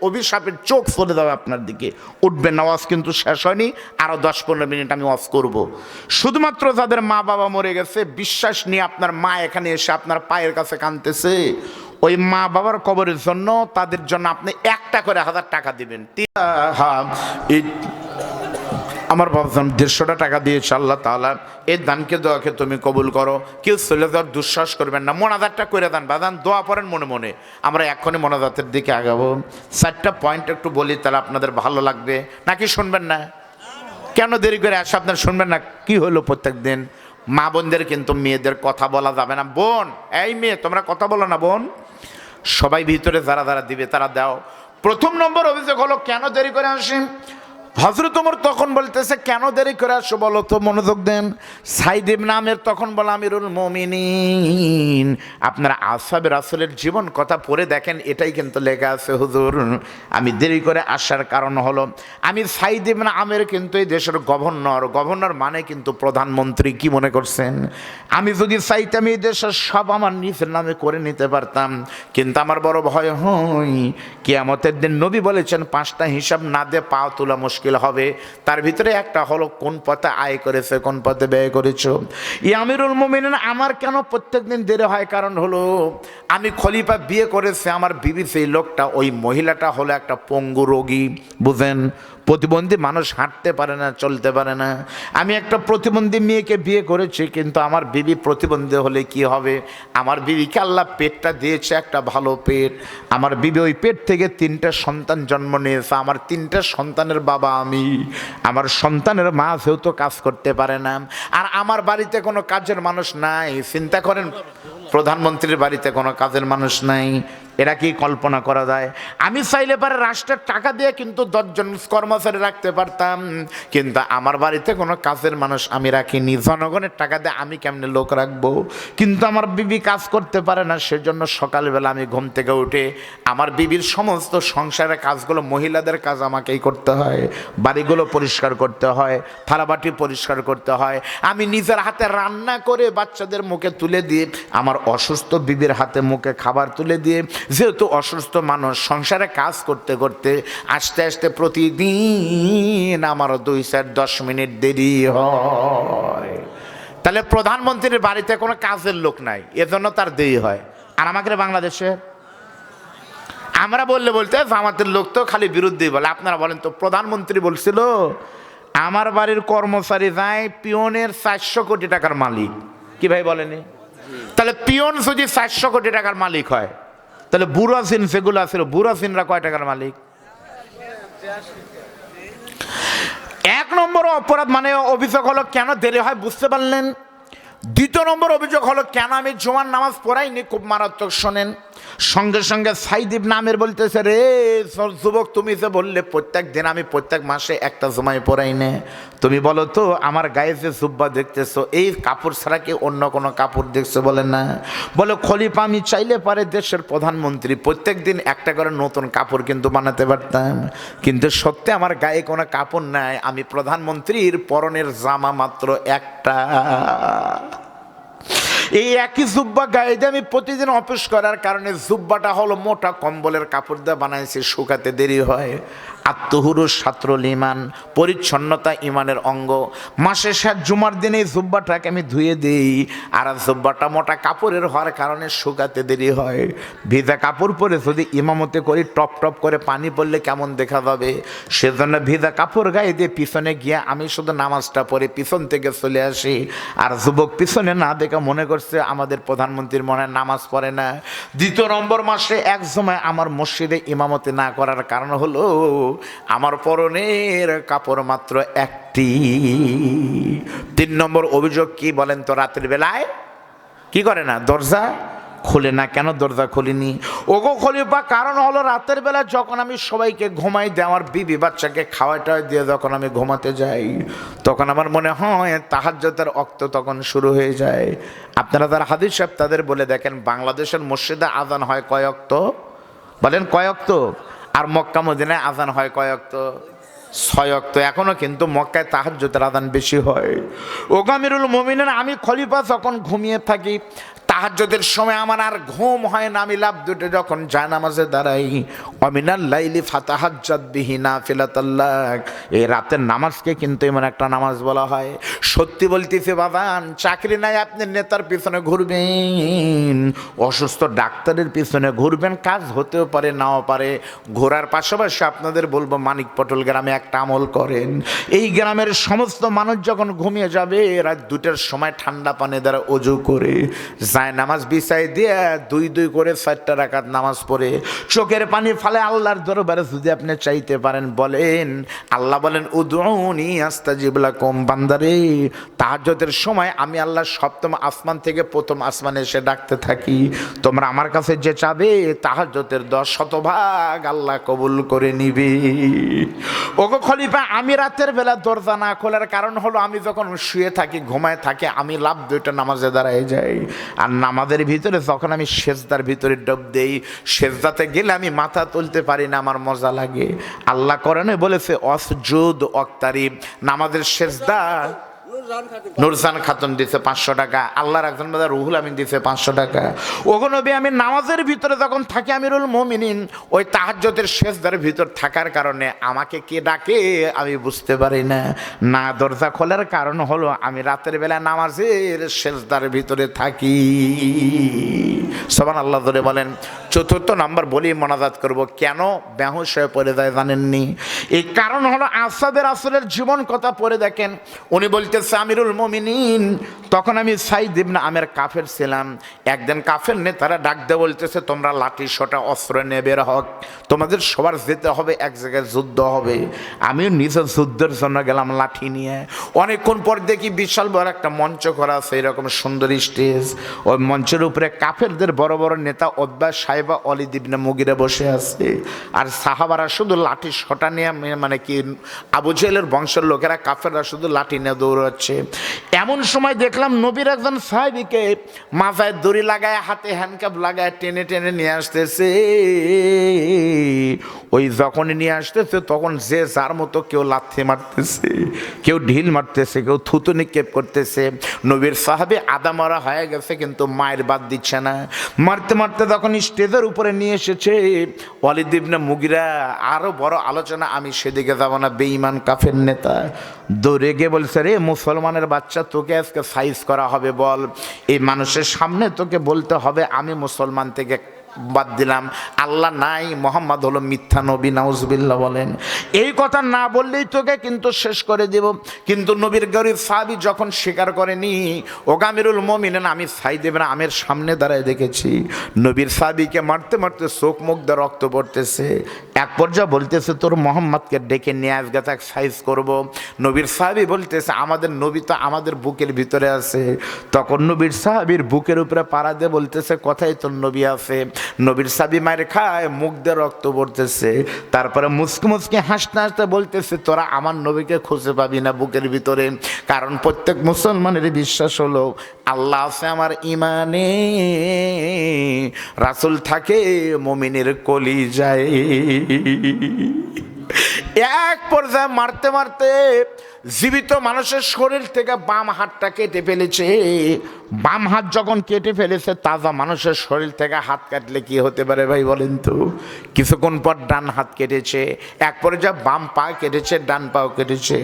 অভিশাপের চোখ চলে যাবে আপনার দিকে। উঠবেন না, ওয়াজ কিন্তু শেষ হয়নি, আরও 10-15 মিনিট আমি ওয়াজ করব। শুধুমাত্র যাদের মা বাবা মরে গেছে, বিশ্বাস নিয়ে আপনার মা এখানে এসে আপনার পায়ের কাছে কাঁদতেছে, ওই মা বাবার কবরের জন্য, তাদের জন্য আপনি 1টা করে 1000 টাকা দিবেন। আমার বাবজান 150 টাকা দিয়েছে, আল্লাহ তাআলা এই দানকে দোয়াকে তুমি কবুল করো। কেউ চলে যাওয়ার দুঃশ্বাস করবেন না, মোনাজাতটা করে দেন বাদান, দোয়া পড়েন মনে মনে। আমরা এখনই মোনাজাতের দিকে আগাবো। 4টা পয়েন্ট একটু বলি, তাহলে আপনাদের ভালো লাগবে, নাকি শুনবেন না? কেন দেরি করে আসে আপনার, শুনবেন না? কি হলো, প্রত্যেক দিন মা বোনদের কিন্তু মেয়েদের কথা বলা যাবে না। বোন, এই মেয়ে তোমরা কথা বলো না বোন। সবাই ভিতরে যারা যারা দিবে তারা দাও। প্রথম নম্বর অভিযোগ হলো, কেন দেরি করে আসেন? হযরত ওমর তখন বলতেছে, কেন দেরি করে আসো বলো তো, মনোযোগ দেন। সাইদ ইবনে আমের তখন বলে, আমিরুল মুমিনিন, আপনারা আসহাবে রাসূলের জীবন কথা পড়ে দেখেন, এটাই কিন্তু লেখা আছে হুজুর। আমি দেরি করে আসার কারণ হলো, আমি সাইদ ইবনে আমের কিন্তু এই দেশের গভর্নর মানে কিন্তু প্রধানমন্ত্রী। কি মনে করছেন? আমি যদি চাইতাম এই দেশের সব আমার নিজের নামে করে নিতে পারতাম, কিন্তু আমার বড় ভয় হয় কিয়ামতের দিন নবী বলেছেন 5টা হিসাব না দিয়ে পা তোলা মুশকিল হবে। তার ভিতরে একটা হলো, কোন পথে আয় করেছে, কোন পথে ব্যয় করেছো। আমিরুল মুমিনিন, আমার কেন প্রত্যেকদিন দেরি হয়? কারণ হলো, আমি খলিফা বিয়ে করেছে, আমার বিবি সেই লোকটা, ওই মহিলাটা হলো একটা পঙ্গু রোগী, বুঝেন, প্রতিবন্ধী মানুষ, হাঁটতে পারে না, চলতে পারে না। আমি একটা প্রতিবন্ধী মেয়েকে বিয়ে করেছি, কিন্তু আমার বিবি প্রতিবন্ধী হলে কি হবে? আমার বিবিকে আল্লাহ পেটটা দিয়েছে, একটা ভালো পেট। আমার বিবি ওই পেট থেকে 3টা সন্তান জন্ম নিয়েছে। আমার 3টা সন্তানের বাবা আমি। আমার সন্তানের মা যেহেতু কাজ করতে পারে না, আর আমার বাড়িতে কোনো কাজের মানুষ নাই। চিন্তা করেন, প্রধানমন্ত্রীর বাড়িতে কোনো কাজের মানুষ নাই, এরা কি কল্পনা করা যায়? আমি চাইলে পারে রাষ্ট্রের টাকা দিয়ে কিন্তু 10 জন কর্মচারী রাখতে পারতাম, কিন্তু আমার বাড়িতে কোনো কাজের মানুষ আমি রাখিনি। জনগণের টাকা দিয়ে আমি কেমনে লোক রাখবো? কিন্তু আমার বিবি কাজ করতে পারে না, সেজন্য সকালবেলা আমি ঘুম থেকে উঠে আমার বিবির সমস্ত সংসারের কাজগুলো, মহিলাদের কাজ আমাকেই করতে হয়। বাড়িগুলো পরিষ্কার করতে হয়, থালাবাটি পরিষ্কার করতে হয়। আমি নিজের হাতে রান্না করে বাচ্চাদের মুখে তুলে দিয়ে, আমার অসুস্থ বিবির হাতে মুখে খাবার তুলে দিয়ে, যেহেতু অসুস্থ মানুষ, সংসারে কাজ করতে করতে আস্তে আস্তে প্রতিদিন আমার 2-10 মিনিট দেরি হয়। তাহলে প্রধানমন্ত্রীর বাড়িতে কোনো কাজের লোক নাই, এজন্য তার দেরি হয়। আর আমাদের বাংলাদেশে আমরা বলতে জামাতের লোক তো খালি বিরুদ্ধেই বলে। আপনারা বলেন তো, প্রধানমন্ত্রী বলছিল আমার বাড়ির কর্মচারী যায় পিয়নের 400 কোটি টাকার মালিক। কি ভাই বলেনি? তাহলে পিয়ন যদি 400 কোটি টাকার মালিক হয়, তাহলে বুড়া সিন যেগুলো আছে, বুড়া সিনরা কয় টাকার মালিক? 1 নম্বর অপরাধ মানে অভিযোগ হলো, কেন দেরি হয়, বুঝতে পারলেন? 2 নম্বর অভিযোগ হলো, কেন আমি জুমার নামাজ পড়াইনি। খুব মারাত্মক শোনেন। সঙ্গে সঙ্গে সাইদ ইবনে আমের বলতেছে, রে যুবক, তুমি যে বললে প্রত্যেক দিন আমি প্রত্যেক মাসে একটা জুমায় পড়াই নে, তুমি বলো তো আমার গায়ে যে জুব্বা দেখতেছো এই কাপড় ছাড়া কি অন্য কোনো কাপড় দেখছো? বলে না। বলে খলিফা, আমি চাইলে পারে দেশের প্রধানমন্ত্রী প্রত্যেক দিন একটা করে নতুন কাপড় কিন্তু বানাতে পারতাম, কিন্তু সত্যি আমার গায়ে কোনো কাপড় নাই, আমি প্রধানমন্ত্রীর পরনের জামা মাত্র একটা। এই একই জুব্বা গায়ে দিয়ে আমি প্রতিদিন অফিস করার কারণে জুব্বাটা হলো মোটা কম্বলের কাপড় দিয়ে বানাইছি, শুকাতে দেরি হয়। আত্মহুরুস ছাত্রল ইমান, পরিচ্ছন্নতা ইমানের অঙ্গ। মাসে 7 জুমার দিনে এই জুব্বাটাকে আমি ধুয়ে দিই, আর জুব্বাটা মোটা কাপড়ের হওয়ার কারণে শুকাতে দেরি হয়। ভিজা কাপড় পরে যদি ইমামতে করি টপ টপ করে পানি পড়লে কেমন দেখা যাবে, সেজন্য ভিজা কাপড় গায়ে দিয়ে পিছনে গিয়ে আমি শুধু নামাজটা পড়ে পিছন থেকে চলে আসি। আর যুবক পিছনে না দেখে মনে করছে আমাদের প্রধানমন্ত্রীর মনে নামাজ পড়ে না। 2 নম্বর মাসে এক সময় আমার মসজিদে ইমামতি না করার কারণ হলো আমার পরনের কাপড় মাত্র একটি। 3 নম্বর অভিযোগ কি বলেন তো? রাতের বেলায় কি করে না? দরজা খুলে না। কেন দরজা খুলিনি? ওগো খলিফা, কারণ হলো রাতের বেলা যখন আমি সবাইকে ঘুমাই দিই, আমার বিবি বাচ্চাকে খাওয়াটা দিয়ে যখন আমি ঘুমাতে যাই, তখন আমার মনে হয় তাহাজ্জুদের ওয়াক্ত তখন শুরু হয়ে যায়। আপনারা যারা হাদিস সাহেব তাদের বলে দেখেন, বাংলাদেশের মসজিদে আজান হয় কয় ওয়াক্ত? বলেন কয় ওয়াক্ত? আর মক্কা মদিনায় আজান হয় কয় ওয়াক্ত? 6 ওয়াক্ত। এখনো কিন্তু মক্কায় তাহাজ্জুদের আজান বেশি হয়। ওগো আমিরুল মুমিনিন, আমি খলিফা যখন ঘুমিয়ে থাকি, তাহাজ্জুদের সময় আমার আর ঘুম হয় না, আমি লাফ দুটে যখন জায়নামাজে দাঁড়াই, অমিনাল লাইলি ফাতাহাজ্জাত বিহি নাফিলাতাল্লাহ, এই রাতের নামাজকে কিন্তু এমন একটা নামাজ বলা হয়। সত্যি বলতেছি বাবান, চাকরি নাই আপনি নেতার পিছনে ঘুরবেন, অসুস্থ ডাক্তারের পিছনে ঘুরবেন, কাজ হতেও পারে নাও পারে। ঘোরার পাশাপাশি আপনাদের বলবো মানিক পটল গ্রামে একটা আমল করেন। এই গ্রামের সমস্ত মানুষ যখন ঘুমিয়ে যাবে, রাত 2টার সময় ঠান্ডা পানি দ্বারা অজু করে নামাজ বিছাই দিয়ে 2 করে 4টা রাকাত নামাজ পড়ে চোখের পানি ফালে আল্লাহর দরবারে যদি আপনি চাইতে পারেন, বলেন আল্লাহ বলেন উদউনি আস্তাজিব লাকুম, বান্দারে তাহাজ্জুদের সময় আমি আল্লাহ 7ম আসমান থেকে 1ম আসমানে এসে ডাকতে থাকি, তোমরা আমার কাছে যে চাবে তাহাজ্জুদের 10% আল্লাহ কবুল করে নিবে। ওগো খলিফা, আমি রাতের বেলা দরজা না খোলার কারণ হলো আমি যখন শুয়ে থাকি, ঘুমায় থাকি, আমি লাভ 2টা নামাজে দাঁড়ায় যাই। আর নামাজের ভিতরে যখন আমি সেজদার ভিতরে ডুব দেই, সেজদাতে গেলে আমি মাথা তুলতে পারি না, আমার মজা লাগে। আল্লাহ কোরআনে বলেছে অসজুদ ওয়াক্তারিব, নামাজের সেজদা নুরজান খাতুন দিছে 500 টাকা, আল্লাহর একজন বান্দা রুহুল আমিন দিছে 500 টাকা। ওগো নবী, আমি নামাজের ভিতরে যখন থাকি আমিরুল মুমিনিন, ওই তাহাজ্জুদের সেজদার ভিতর থাকার কারণে আমাকে কে ডাকে আমি বুঝতে পারি না। না দরজা খোলার কারণ হলো আমি রাতের বেলা নামাজের সেজদার ভিতরে থাকি। সুবহানাল্লাহ ধরে বলেন। 4র্থ নাম্বার বলি মোনাজাত করব, কেন বেহুশ হয়ে পড়ে যায় জানেননি? এই কারণ হলো আসাদের আসরের জীবন কথা পড়ে দেখেন। উনি বলতেছে আমিরুল মুমিনিন, তখন আমি সাইদ ইবনে আমের কাফের ছিলাম। একদিন কাফের নেতারা ডাক দিয়ে বলতেছে, তোমরা লাঠি সোটা অস্ত্র নিয়ে বের হক, তোমাদের সবার যেতে হবে, এক জায়গায় যুদ্ধ হবে। আমিও নিজের যুদ্ধের জন্য গেলাম লাঠি নিয়ে। অনেকক্ষণ পর দেখি বিশাল বড় একটা মঞ্চ করা আছে, এরকম সুন্দর স্টেজ। ওই মঞ্চের উপরে কাফেরদের বড় বড় নেতা উতবা, সাইবা, ওয়ালিদ ইবনে মুগিরা বসে আছে, আর সাহাবারা শুধু লাঠি সোটা নিয়ে, মানে কি আবু জেহেলের বংশের লোকেরা কাফেররা শুধু লাঠি নিয়ে দৌড়াচ্ছে। এমন সময় দেখলাম নবীর একজন সাহাবীকে মাথায় দড়ি লাগায়, হাতে হ্যান্ডকাপ লাগায় টেনে টেনে নিয়ে আসতেছে। ওই যখন নিয়ে আসতেছে তখন যে যার মতো কেউ লাথি মারতেছে, কেউ ঢিল মারতেছে, কেউ থুতু নিক্ষেপ করতেছে। নবীর সাহাবী আদা মারা হয়ে গেছে কিন্তু মায়ের বাদ দিচ্ছে না। মারতে মারতে যখন স্টেজের উপরে নিয়ে এসেছে ওয়ালিদ ইবনে মুগিরা, আরো বড় আলোচনা, আমি সেদিকে যাব না, বেঈমান কাফের নেতা দৌড়ে গিয়ে বলছে, রে মুসলমানের বাচ্চা, তোকে আজকে সাইজ করা হবে, বল এই মানুষের সামনে তোকে বলতে হবে আমি মুসলমান থেকে বাদ দিলাম, আল্লাহ নাই, মোহাম্মদ হলো মিথ্যা নবী, নাউজুবিল্লাহ বলেন। এই কথা না বললেই তোকে কিন্তু শেষ করে দেব। কিন্তু নবীর গরিব সাহাবী যখন স্বীকার করেনি, ও আমিরুল মুমিনিন, আমি সাইদ ইবনে আমের সামনে দাঁড়ায় দেখেছি নবীর সাহাবীকে মারতে মারতে চোখ মুখ দিয়ে রক্ত পড়তেছে। এক পর্যায়ে বলতেছে, তোর মোহাম্মদকে ডেকে নিয়ে আজকে তাক সাইজ করব। নবীর সাহাবী বলতেছে, আমাদের নবী তো আমাদের বুকের ভিতরে আছে। তখন নবীর সাহাবীর বুকের উপরে পাড়া দিয়ে বলতেছে, কথাই তোর নবী আছে। নবীর সাহাবী মায়ের খায়, মুখ দিয়ে রক্ত পড়তেছে, তারপরে মুসকে মুসকে হাসতে হাসতে বলতেছে, তোরা আমার নবীকে খুঁজে পাবি না বুকের ভিতরে। কারণ প্রত্যেক মুসলমানের বিশ্বাস হলো আল্লাহ আছে আমার ইমানে, রাসূল থাকে মুমিনের কলিজায়। এক পর্যায়ে মারতে মারতে জীবিত মানুষের শরীর থেকে বাম হাতটা কেটে ফেলেছে। বাম হাত যখন কেটে ফেলেছে, তাজা মানুষের শরীর থেকে হাত কাটলে কি হতে পারে ভাই বলেন তো? কিছুক্ষণ পর ডান হাত কেটেছে, এক পর্যায়ে বাম পা কেটেছে, ডান পাও কেটেছে।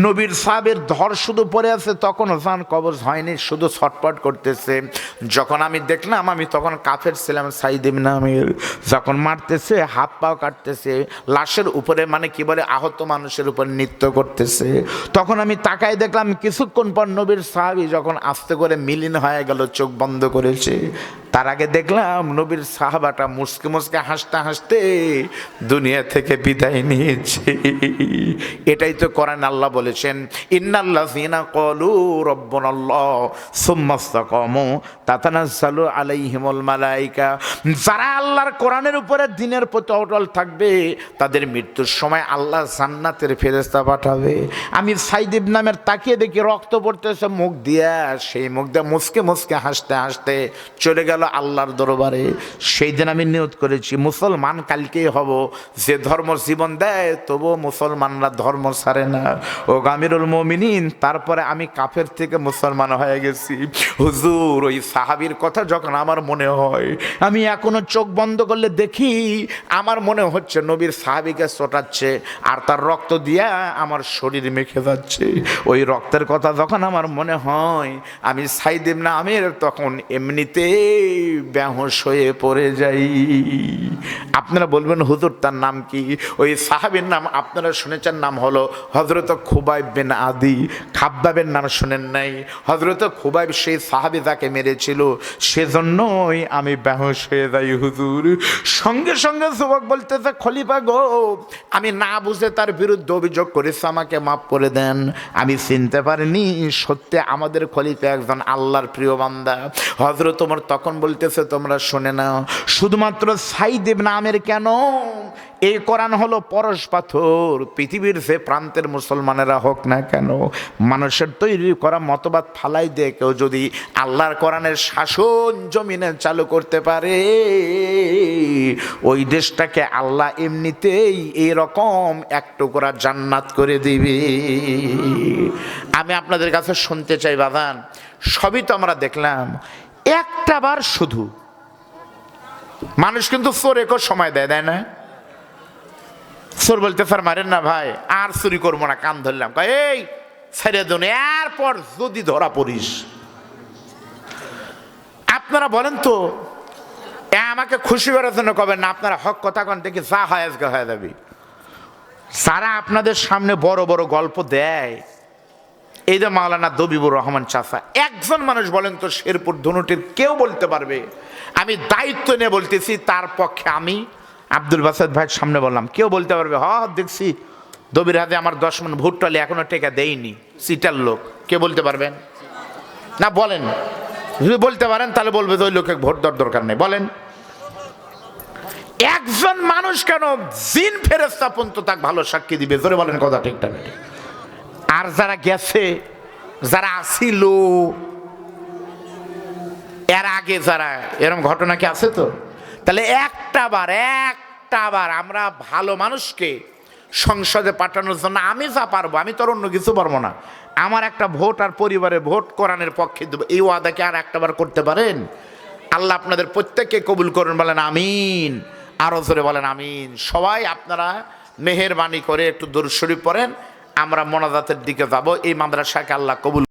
নবীর সাহাবের ধর শুধু পড়ে আছে, তখন জান কবজ হয়নি, শুধু ছটপট করতেছে। যখন আমি দেখলাম, আমি তখন কাফের ছিলাম, সাইদ ইবনে আমির, যখন মারতেছে হাত পাও কাটতেছে, লাশের উপরে মানে কি বলে আহত মানুষের উপর নৃত্য করতেছে। তখন আমি তাকাই দেখলাম, কিছুক্ষণ পর নবীর সাহাবী যখন আস্তে করে মিলিন হয়ে গেল, চোখ বন্ধ করেছে, তার আগে দেখলাম নবীর সাহাবাটা মুসকে মুসকে হাসতে হাসতে দুনিয়া থেকে বিদায় নিয়েছে। এটাই তো কোরআন আল্লাহ বলেছেন, ইন্নাল্লাযীনা ক্বালু রাব্বুনাল্লাহ সুম্মা ইসতাকামু তাতানাজ্জালু আলাইহিমুল মালায়েকা। যারা আল্লাহর কোরআনের উপরে দ্বীনের প্রতি অটল থাকবে, তাদের মৃত্যুর সময় আল্লাহ জান্নাতের ফেরেশতা পাঠাবে। আমি সাইদ ইবনে আমির তাকিয়ে দেখি রক্ত পড়তেছে মুখ দিয়া, সেই মুখ দিয়ে মুসকে মুসকে হাসতে হাসতে চলে গেল আল্লাহর দরবারে। সেই দিন আমি নিয়ত করেছি, মুসলমান কালকেই হব। যে ধর্ম জীবন দেয় তবুও মুসলমানরা ধর্ম ছাড়ে না। ও আমিরুল মুমিনিন, তারপরে আমি কাফের থেকে মুসলমান হয়ে গেছি। হুজুর, ওই সাহাবীর কথা যখন আমার মনে হয়, আমি এখনো চোখ বন্ধ করলে দেখি আমার মনে হচ্ছে নবীর সাহাবীকে চটাচ্ছে আর তার রক্ত দিয়া আমার শরীর মেখে যাচ্ছে। ওই রক্তের কথা যখন আমার মনে হয়, আমি সাইদ ইবনে আমির তখন এমনিতেই বেহুশ হয়ে পড়ে যাই। আপনারা বলবেন হুজুর তার নাম কি? ওই সাহাবীর নাম আপনারা শুনেছেন, নাম হলো হযরত খুবাইব বিন আদি। খাব্বাবের নাম শুনেন নাই? হযরত খুবাইব সেই সাহাবী যাকে মেরেছিল, সেজন্যই আমি বেহুশ হয়ে যাই হুজুর। সঙ্গে সঙ্গে যুবক বলতেছে, খলিফা গো, আমি না বুঝে তার বিরুদ্ধে অভিযোগ করেছি, আমাকে মাফ করে দেন। আমি চিনতে পারিনি সত্যি আমাদের খলিফা একজন আল্লাহর প্রিয় বান্দা। হযরত ওমর তখন বলতেছে, তোমরা শুনে নাও, শুধুমাত্র সাইদ ইবনে আমির কেন, এই কোরআন হলো পরশ পাথর। পৃথিবীর যে প্রান্তের মুসলমানেরা হোক না কেন, মানুষের তৈরি করা মতবাদ ফালাই দিয়ে কেউ যদি আল্লাহর কোরআনের শাসন জমিনে চালু করতে পারে, ওই দেশটাকে আল্লাহ এমনিতেই এরকম এক টুকরা জান্নাত করে দিবে। আমি আপনাদের কাছে শুনতে চাই বাবান, সবই তো আমরা দেখলাম, একটা বার শুধু মানুষ কিন্তু চোরেকে সময় দেয়, দেয় না? চোর বলতে স্যার মারেন না ভাই, আর চুরি করবো না, কান ধরলাম, এই ছেড়ে দেন, এরপর যদি ধরা পড়িস। আপনারা বলেন তো, আমাকে খুশি করার জন্য কবেন না, আপনারা হক কথা কন, দেখি যা হয় আজকে হয়ে যাবে। যারা আপনাদের সামনে বড় বড় গল্প দেয়, এই যে মাওলানা দবিবুর রহমান চাচা, একজন মানুষ বলেন তো শেরপুর ধনুটির কেউ বলতে পারবে? আমি দায়িত্ব নিয়ে বলতেছি, তার পক্ষে আমি আব্দুল বাসাদ ভাইয়ের সামনে বললাম, কেউ বলতে পারবে দেখছি দবির হাতে আমার 10 মণ ভুট্টালি এখনো টেকা দেয়নি, সিটার লোক, কে বলতে পারবেন? না বলেন, যদি বলতে পারেন তাহলে বলবে ওই লোকে ভোট দেওয়ার দরকার নেই। বলেন, একজন মানুষ কেন জিন ফেরেশতা পর্যন্ত তাকে ভালো সাক্ষী দিবে, জোরে বলেন কথা ঠিকঠাক। আর যারা গেছে, যারা আসিল এর আগে, যারা এরকম ঘটনা কি আছে? তো তাহলে একটা বার আমরা ভালো মানুষকে সংসদে পাঠানোর জন্য আমি যা পারবো, আমি তো অন্য কিছু পারবো না, আমার একটা ভোট আর পরিবারে ভোট কোরআনের পক্ষে দেবো, এই ওয়াদাকে আর একটা বার করতে পারেন? আল্লাহ আপনাদের প্রত্যেককে কবুল করুন, বলেন আমিন। আরো জোরে বলেন আমিন। সবাই আপনারা মেহেরবানি করে একটু দরুদ শরীফ পড়েন, আমরা মোনাজাতের দিকে যাব। এই মাদ্রাসাকে আল্লাহ কবুল